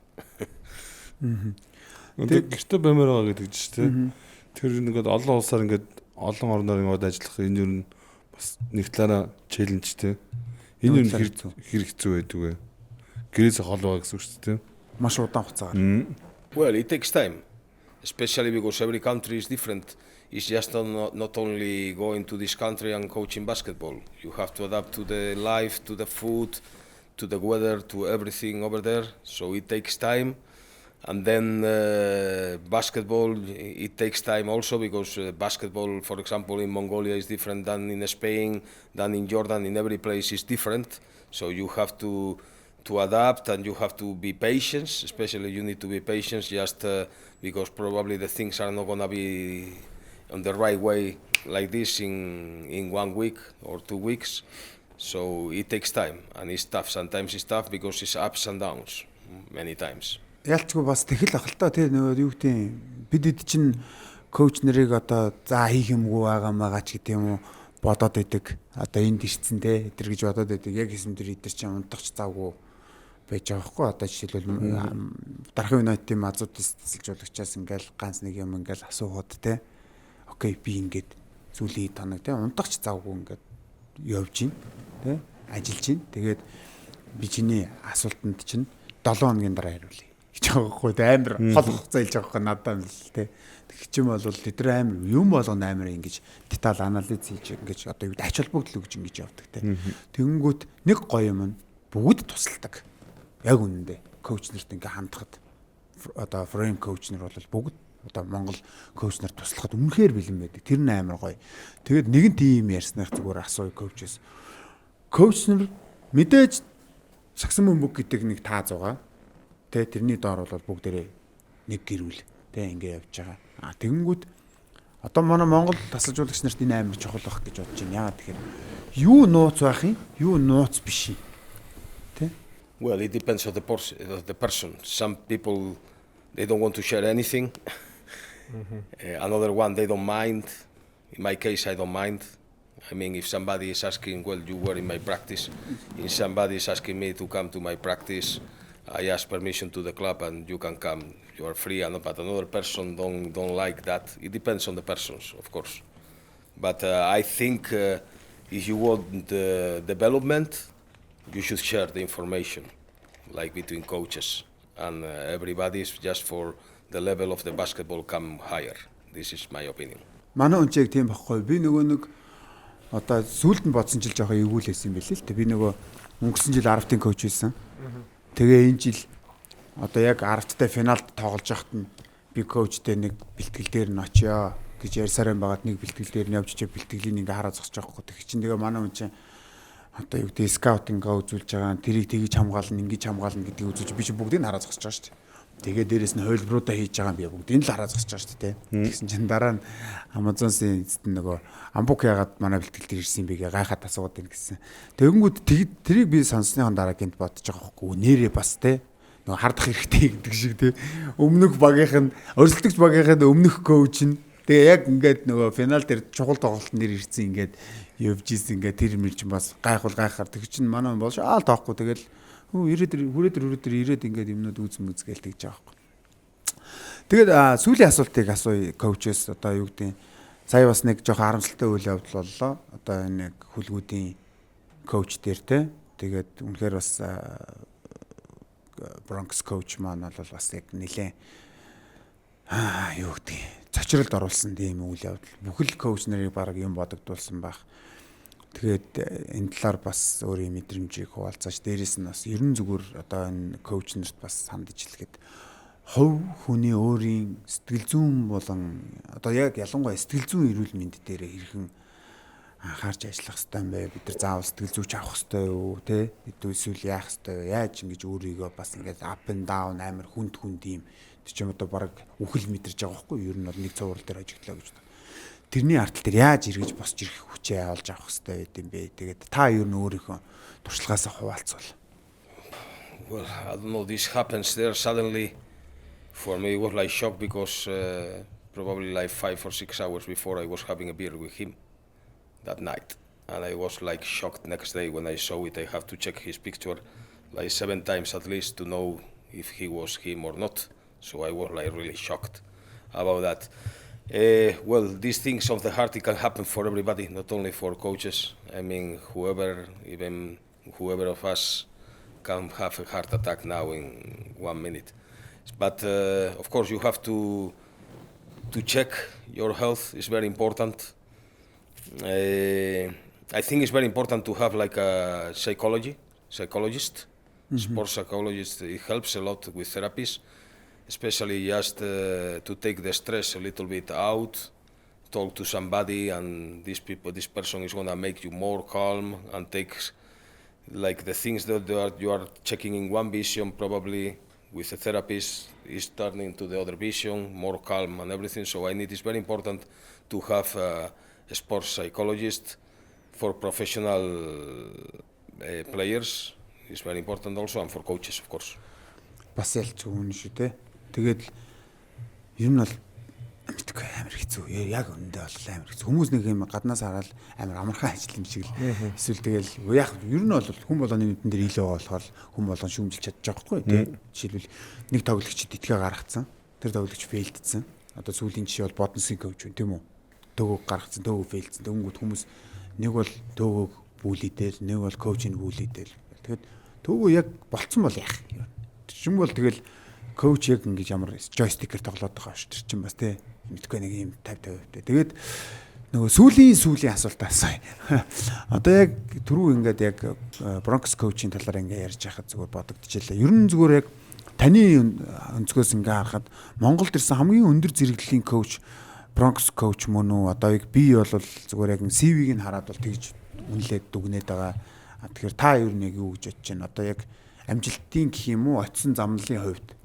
Гэртээ баймаар байгаа гэдэг чинь тийм. Тэр ингээд олон улсаар ингээд олон орноор ингээд ажиллах энэ юу н бас нэг талаараа челленж тийм. Энэ юу хэрэг хэцүү байдаг вэ? Гэрээсээ хол байгаа гэсэн үг шүү дээ. Маш удаан хугацаагаар. Well, it takes time, especially because every country is different. It's just not only going to this country and coaching basketball. You have to adapt to the life, to the food, to the weather, to everything over there. So it takes time. And then basketball, it takes time also because basketball, for example, in Mongolia is different than in Spain, than in Jordan. In every place is different. So you have to adapt, and you have to be patient. Especially you need to be patient, just because probably the things are not gonna be on the right way like this in 1 week or 2 weeks. So it takes time, and it's tough. Sometimes it's tough because it's ups and downs many times. Ялчгүй бас тэхэл ах л та тий нөгөө юу гэдэг бид чинь коуч нарыг одоо за хийх юмгүй байгаа ч гэдэг юм уу бодоод идэг. Одоо энд ирсэн те эдэр гэж бодоод идэг. Яг хэсэм тэр эдэр чинь унтахч завгүй байж байгаа хгүй. Одоо жишээлбэл дарахын United-ийн азуудаас тасалжуулагчаас ингээл ганц нэг юм ингээл асуухад те. Окей би ингээд зүйлийг танаг те унтахч завгүй ингээд явж гин те ажиллаж гин. Тэгээд би чиний асуултанд чинь 7 хоногийн дараа хариулъя. Гэж байгаа хгүй амар хол хугацаа хэлж байгаа хгүй надад л те. Тэгэх юм бол тэд амар юм болгоно амар ингэж деталь анализ хийж ингэж одоо юу ач холбогдол өгч ингэж явдаг те. Тэгэнгүүт нэг гоё юм нь бүгд тусалдаг. Яг үнэндээ коуч нарт ингээ хандхад одоо фрейм коуч нар бол бүгд одоо Монгол коуч нар туслахад үнэхээр бэлэн байдаг. Тэр нь амар гоё. Тэгээд нэгэн тим ярьснаар зүгээр асууя коучээс. Коуч нар мэдээж сагсан бөмбөг гэдэг нэг тааз байгаа. Тэ тэрний доор бол бүгдээрээ нэг гэрүүл тэ ингээ явж байгаа. Тэгэнгүүт одоо манай Монгол тасалжуулагч нарт энэ амар чухал байх гэж бодож байна. Яагаад тэгэхээр юу нууц байх юм? Юу нууц биш юм? Тэ? Well, it depends on the person. Some people they don't want to share anything. Another one they don't mind. In my case, I don't mind. I mean, if somebody is asking, well, you were in my practice. If somebody is asking me to come to my practice, I ask permission to the club and you can come. You are free, but another person don't like that. It depends on the persons, of course. But I think if you want development, you should share the information, like between coaches and everybody is just for the level of the basketball come higher. This is my opinion. Манай үнчийг тийм байхгүй. Би нөгөө нэг одоо сүүлд нь бодсон жил жоохон эвгүүлсэн юм байл л те. Би нөгөө өнгөрсөн жил 10-ын коуч байсан. Тэгээ энэ жил одоо яг 10-тай финалд тоглож байхад нь би коучтэй нэг бэлтгэл дээр нь очиё гэж ярьсаар байгаад нэг бэлтгэл дээр нь явж чиг бэлтгэлийн ингээ хараа зогсож байгаа хгүй. Тэг чинь тэгээ манай хүн чинь одоо юу гэдэг скаутингаа үзүүлж байгаа. Тэрийг тгийж хамгаална, ингэж хамгаална гэдгийг үзүүлж би чинь бүгдийг хараа зогсож байгаа шүү дээ. Тэгээ дээрэс нь хуулбаруудаа хийж байгаа би бүгдийг л хараа зогсож байгаа шүү дээ. Тэгсэн чинь дараа нь Amazon-сын эцэст нөгөө амбук ягаад манай бэлтгэл дээр ирсэн бэ гээ гайхаад асууад байна гэсэн. Тэгэнгүүт тэрийг би сонссныхан дараа гинт бодож байгаа хөөхгүй. Нэрээ бас те нөгөө хардах хэрэгтэй гэдэг шиг те. Өмнөх багийнх нь өрсөлдөгч багийнх нь өмнөх коуч нь Тэгээ яг ингээд нөгөө финал дээр чухал тоглолтын дээр ирсэн ингээд явж ийсэн ингээд тэр мэрч бас гайхахаар тэг чинь манай болж тоохгүй тэгэл хүрээд ингээд юмнууд үзгээл тэгж байгаа байхгүй. Тэгээд сүүлийн асуултыг асууя коучээс одоо юу гэдэг сая бас нэг жоох харамсалтай үйл явдал боллоо. Одоо энэ нэг хүлгүүдийн коуч дээр те. Тэгээд үнэхээр бас Bronx coach маань бол бас яг нэлээ юу гэдэг цочролд оруулсан тийм үйл явдал. Бүхэл коуч нарыг баг юм бодогдуулсан байх. Тэгээд энэ талаар бас өөрийн мэдрэмжийг хуваалцаач. Дээрээс нь бас ерөн зүгээр одоо энэ коуч нарт бас сандж хэлгээд хувь хүний өөрийн сэтгэл зүйн болон одоо яг ялангуяа сэтгэл зүйн эрүүл мэнд дээр хэрхэн анхаарч ажиллах хэрэгтэй юм бэ? Бид нар заавал сэтгэл зүйч авах хэрэгтэй юу, те? Эсвэл яах хэрэгтэй вэ? Яаж ингэж өөрийгөө бас ингээд up and down амар хүнд юм. Тэг чим одоо баг үхэл мэдэрч байгаа байхгүй юу? Ер нь бол нэг цуврал дээр ажиглаа гэж байна. Тэрний ардтал дээр яаж эргэж босч ирэх хүчээ олж авах хэрэгтэй байд юм бэ? Тэгээд та ер нь өөрийнхөө туршлагаасаа хуваалцвал. Well, I don't know, this happens there suddenly. For me, it was like shock because probably like 5 or 6 hours before I was having a beer with him that night. And I was like shocked next day when I saw it. I have to check his picture like 7 times at least to know if he was him or not. So I was like really shocked about that. Well, these things of the heart, it can happen for everybody, not only for coaches. I mean, whoever of us can have a heart attack now in 1 minute. But of course, you have to check your health. Is very important. I think it's very important to have like a psychologist, sports psychologist. It helps a lot with therapies, especially just to take the stress a little bit out, talk to somebody, and this person is gonna make you more calm and take like the things that you are checking in one vision probably with a therapist is turning to the other vision, more calm and everything. So it's very important to have a sports psychologist for professional players. It's very important also, and for coaches, of course. Бас ялч өгнө шүү те. Тэгээд ер нь бол мэдгүй амар хэцүү. Яг өндөө бол амар хэцүү. Хүмүүс нэг юм гаднаас хараад амар амархан ажил юм шиг л эсвэл тэгэл яг ер нь бол хүн болгоны нүдэн дээр илүү болохоор хүн болгон шүүмжилж чадчих жоохгүй те. Жишээлбэл нэг тоглогчид итгэ гаргацсан. Тэр тоглогч фейлдсэн. Одоо сүүлийн жишээ бол Боднсын коуч байна тийм үү? Төгөөг гаргацсан, төгөөг фейлдсэн. Дөнгөд хүмүүс нэг бол төгөөг бүүлидэл, нэг бол коучийг бүүлидэл. Тэгээд төгөө яг болцсон бол яах юм. Чинь бол тэгэл коуч яг ингэж ямар жойстикээр тоглоод байгаа шүү. Тэр чинь бас тий мэдгүй нэг юм 50-50. Тэгээд нөгөө сүүлийн асуулт асууя. Одоо яг түрүү ингээд яг Bronx коучийн талаар ингээд ярьж байхад зүгээр бодогдчихлаа. Ер нь зүгээр яг таны өнцгөөс ингээд харахад Монголд ирсэн хамгийн өндөр зэрэглэлийн коуч Bronx коуч мөн үү? Одоо яг би бол зүгээр яг CV-г нь хараад бол тэгж үнэлээд дүгнээд байгаа. Тэгэхээр та ер нь яг юу гэж бодож байна? Одоо яг амжилтын гэх юм уу очисон замналын хувьд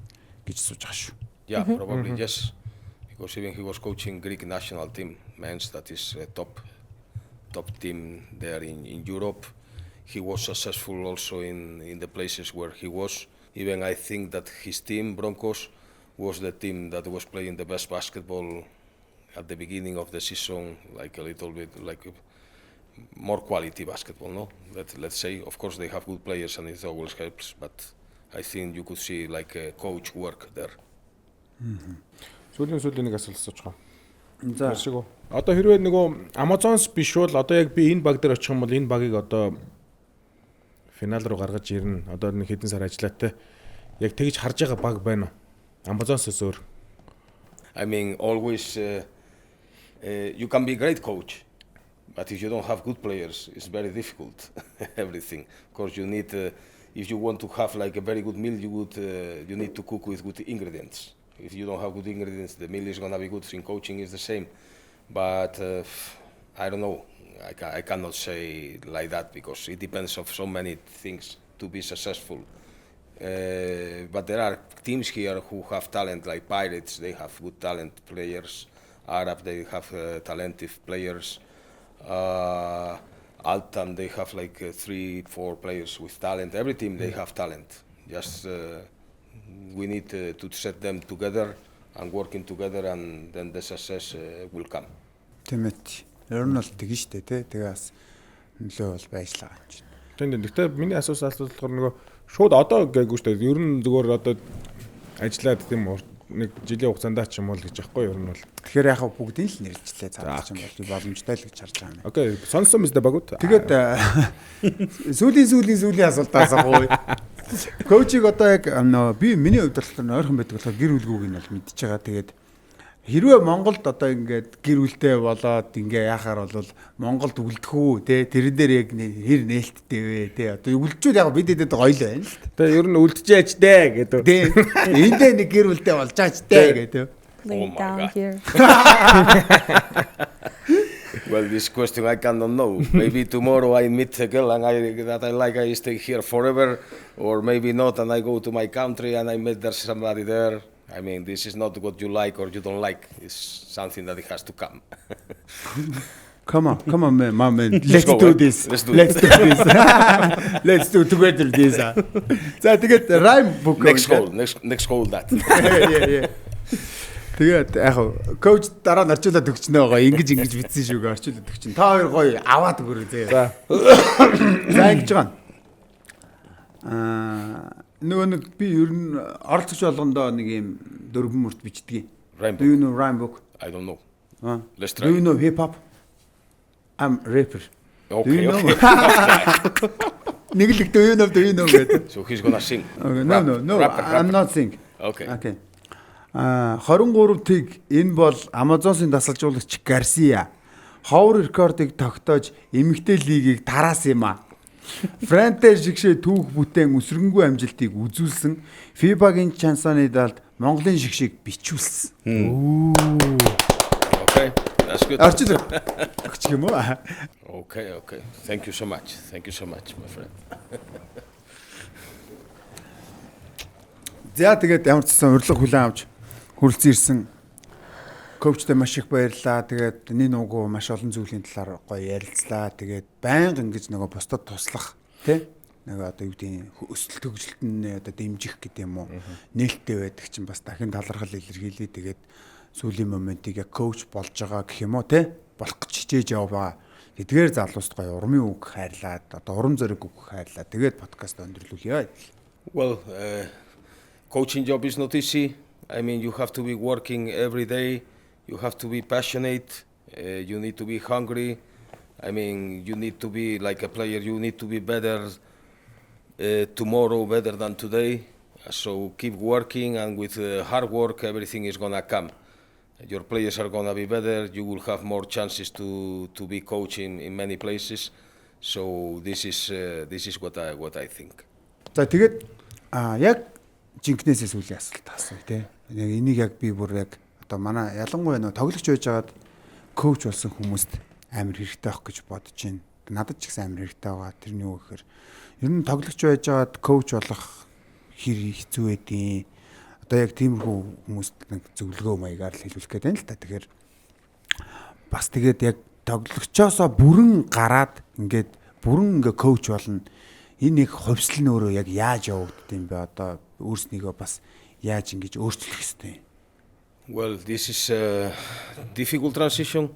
гэж сууж байгаа шүү. Yeah, probably yes. Because even he was coaching Greek national team, men's that is a top team there in Europe. He was successful also in the places where he was. Even I think that his team, Broncos, was the team that was playing the best basketball at the beginning of the season, like a little bit like more quality basketball, no? Let's say, of course, they have good players and it always helps, but I think you could see like a coach work there. Сүүлийн нэг асуулт асууж байгаа. За шиг. Одоо хэрвээ нөгөө Amazon-с биш бол одоо яг би энэ баг дээр очих юм бол энэ багийг одоо финал руу гаргаж ирнэ. Одоо нэг хэдэн сар ажиллаатай. Яг тэгж харж байгаа баг байна уу? Amazon-с өөр. I mean, always you can be a great coach. But if you don't have good players, it's very difficult. Everything. Of course, you need. If you want to have like a very good meal, you need to cook with good ingredients. If you don't have good ingredients, the meal is gonna be good. In coaching, is the same. But I don't know. I cannot say like that because it depends on so many things to be successful. But there are teams here who have talent, like Pirates. They have good talent players. Arab, they have talented players. Altan, they have like 3-4 players with talent. Every team they have talent. Just we need to set them together and working together, and then the success will come. Тэмэт. Ер нь бол тэгэн штэ тий. Тэгээ бас нөлөө бол байжлаа юм чинь. Тийм. Гэхдээ миний асуусан асуултаар нөгөө шууд одоо гээгүй штэ. Ер нь зүгээр одоо ажиллаад тийм нэг жилийн хугацаанд ч юм уу л гэж яахгүй ер нь бол. Тэгэхээр яг бүгдийг л нэрчлээ цааш юм бол боломжтой л гэж харж байгаа юм. Окей, сонсон мэт багууд. Тэгээд сүүлийн асуултаас агуу. Коучиг одоо яг би миний хувьд болохоор ойрхон байдаг болохоор гэр бүлгүүг нь бол мэдчихэж байгаа. Тэгээд хэрвээ Монголд одоо ингээд гэр бүлтэй болоод ингээ яхаар бол Монголд үлдэх үү те тэрэн дээр яг хэр нээлттэй вэ те одоо үлдчихвэл яг бид дэд гоё л байна л та. Тэгээ ер нь үлдчихэж дээ гэдэг. Тэ эндээ нэг гэр бүлтэй болж аач дээ гэдэг. Lay Oh my down God. here. Well, this question I cannot know. Maybe tomorrow I meet a girl and I stay here forever, or maybe not, and I go to my country and I met there's somebody there. I mean, this is not what you like or you don't like. It's something that it has to come. Come on, man, my man. Let's go, do man. this. Let's do Let's do this. Let's do together this. За тэгээд rhyme book. Next goal that. Yeah. Тэгээд яг коуч дараа нь орчуулаад өгчнөө байгаа. Ингэж битсэн шүүг орчуулаад өгчин. Та хоёр гоё аваад өгөрөө зөө. За. За ингэж байгаа. Нөгөө нэг би ер нь оролцогч болгондоо нэг юм дөрвөн мөрт бичдэг. Rhyme Do you know rhyme book? I don't know. Huh? Let's Do you try. know hip hop? I'm rapper. Do you Okay, know? okay. Нэг л do you know гэдэг. So he's gonna sing. Okay, Rap, no. rapper, I'm rapper. not sing. Okay. 23 тэг энэ бол Amazon-ын дасгалжуулагч Garcia ховор рекордыг тогтоож эмэгтэй лигийг тараасан юм а. Франчайз шигшээ түүх бүтээн өсрөнгөө амжилтыг үзүүлсэн. FIBA-гийн чансааны далд Монголын шигшийг бичүүлсэн. Okay, that's good. Орчил өгч юм уу? Okay. Thank you so much, my friend. За тэгээд ямар ч гэсэн урилга хүлээн авч хүрэлцэн ирсэн. Коучтой маш их баярлалаа. Тэгээд энэ нуугу маш олон зүйлийн талаар гоё ярилцлаа. Тэгээд байнга ингэж нөгөө бусдад туслах тий нэг одоо юу гэдэг өсөлт төгсөлт нь одоо дэмжих гэдэг юм уу нээлттэй байдаг чинь бас дахин талархал илэрхийлээ. Тэгээд сүүлийн моментыг яг коуч болж байгаа гэх юм уу тий болох гэж хичээж яваа. Эдгээр залууст гоё урмын үг хайрлаад одоо урам зориг үг хайрлаа. Тэгээд подкаст өндөрлүүлье. Well, coaching job is not easy. I mean, you have to be working every day. You have to be passionate. You need to be hungry. I mean, you need to be like a player. You need to be better tomorrow, better than today. So keep working, and with hard work, everything is gonna come. Your players are gonna be better. You will have more chances to be coaching in many places. So this is what I think. За тэгээд яг жинкнээсээ сүүлийн асуулт асууя тий. Энийг яг би бүр яг одоо манай ялангуяа нөө тоглогч байжгаад коуч болсон хүмүүст амар хэрэгтэй байх гэж бодож байна. Надад ч гэсэн амар хэрэгтэй байгаа. Тэрний үг гэхээр ер нь тоглогч байжгаад коуч болох хэр хэцүү байдیں۔ Одоо яг тиймэрхүү хүмүүст нэг зөвлөгөө маягаар л хэлүүлэх гээд байна л та. Тэгэхээр бас тэгээд яг тоглогчоосоо бүрэн гараад ингээд бүрэн ингээ коуч болно. Энэ нэг хувьсэл нь өөрөө яг яаж явагдд юм бэ? Одоо өөрснийгөө бас яаж ингэж өөрчлөх ёстой юм? Well, this is a difficult transition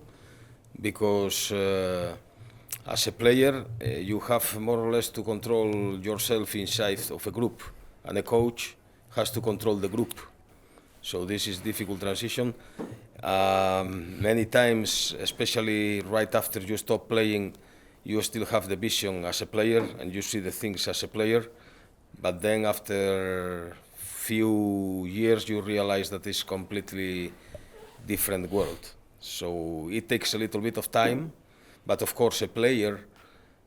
because as a player, you have more or less to control yourself inside of a group, and a coach has to control the group. So this is difficult transition. Many times, especially right after you stop playing, you still have the vision as a player and you see the things as a player, but then after few years you realize that it's completely different world. So it takes a little bit of time, but of course a player,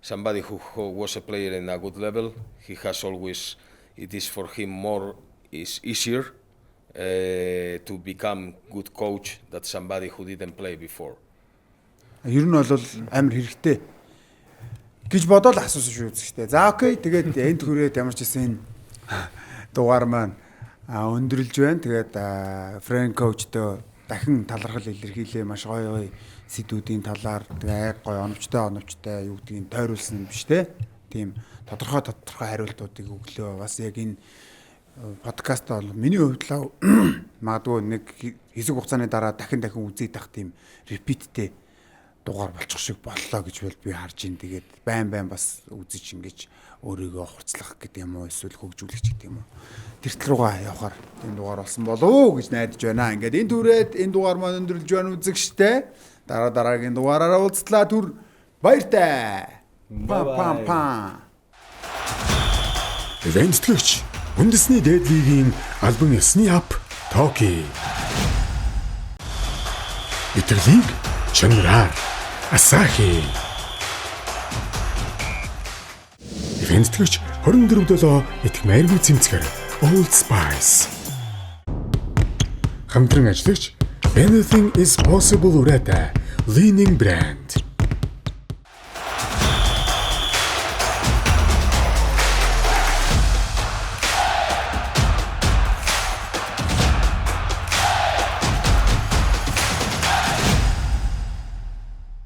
somebody who was a player in a good level, he has always, it is for him is easier to become good coach than somebody who didn't play before. Ер нь бол амар хэрэгтэй гэж бодоод асуусан шүү дээ. За окей, тэгээд энд хүрээд ямар ч гэсэн дугаар маань өндөрлж байна. Тэгээд Фрэнк коучтой дахин талархал илэрхийлээ. Маш гоё сэдвүүдийн талаар тэгээд гоё оновчтой юу гэдгийг тойруулсан юм биш те. Тийм тодорхой хариултуудыг өглөө. Бас яг энэ подкаст бол миний хувьд л магадгүй нэг хэсэг хугацааны дараа дахин үзээд тах тийм репиттэй дугаар болчих шиг боллоо гэж би харж ин. Тэгээд байн бас үзэж ингэж өөрийгөө хурцлах гэдэг юм уу эсвэл хөгжүүлэх гэдэг юм уу. Тэртэл рүүгээ явахаар энэ дугаар болсон болов уу гэж найдаж байна. Ингээд энэ түрээд энэ дугаар маань өндөрлж байна үзэгчтэй. Дараагийн дугаараараа уулзлаа түр баяртай. Па. Ивентлэгч үндэсний дээд лигийн албан ёсны ап Токи. Итэрлиг чанараар Асахи. Ивентлэгч 24/7 идэх майргүй цэмцгэр Old Spice. Хамтран ажиллагч Anything is possible ураатай Leaning brand.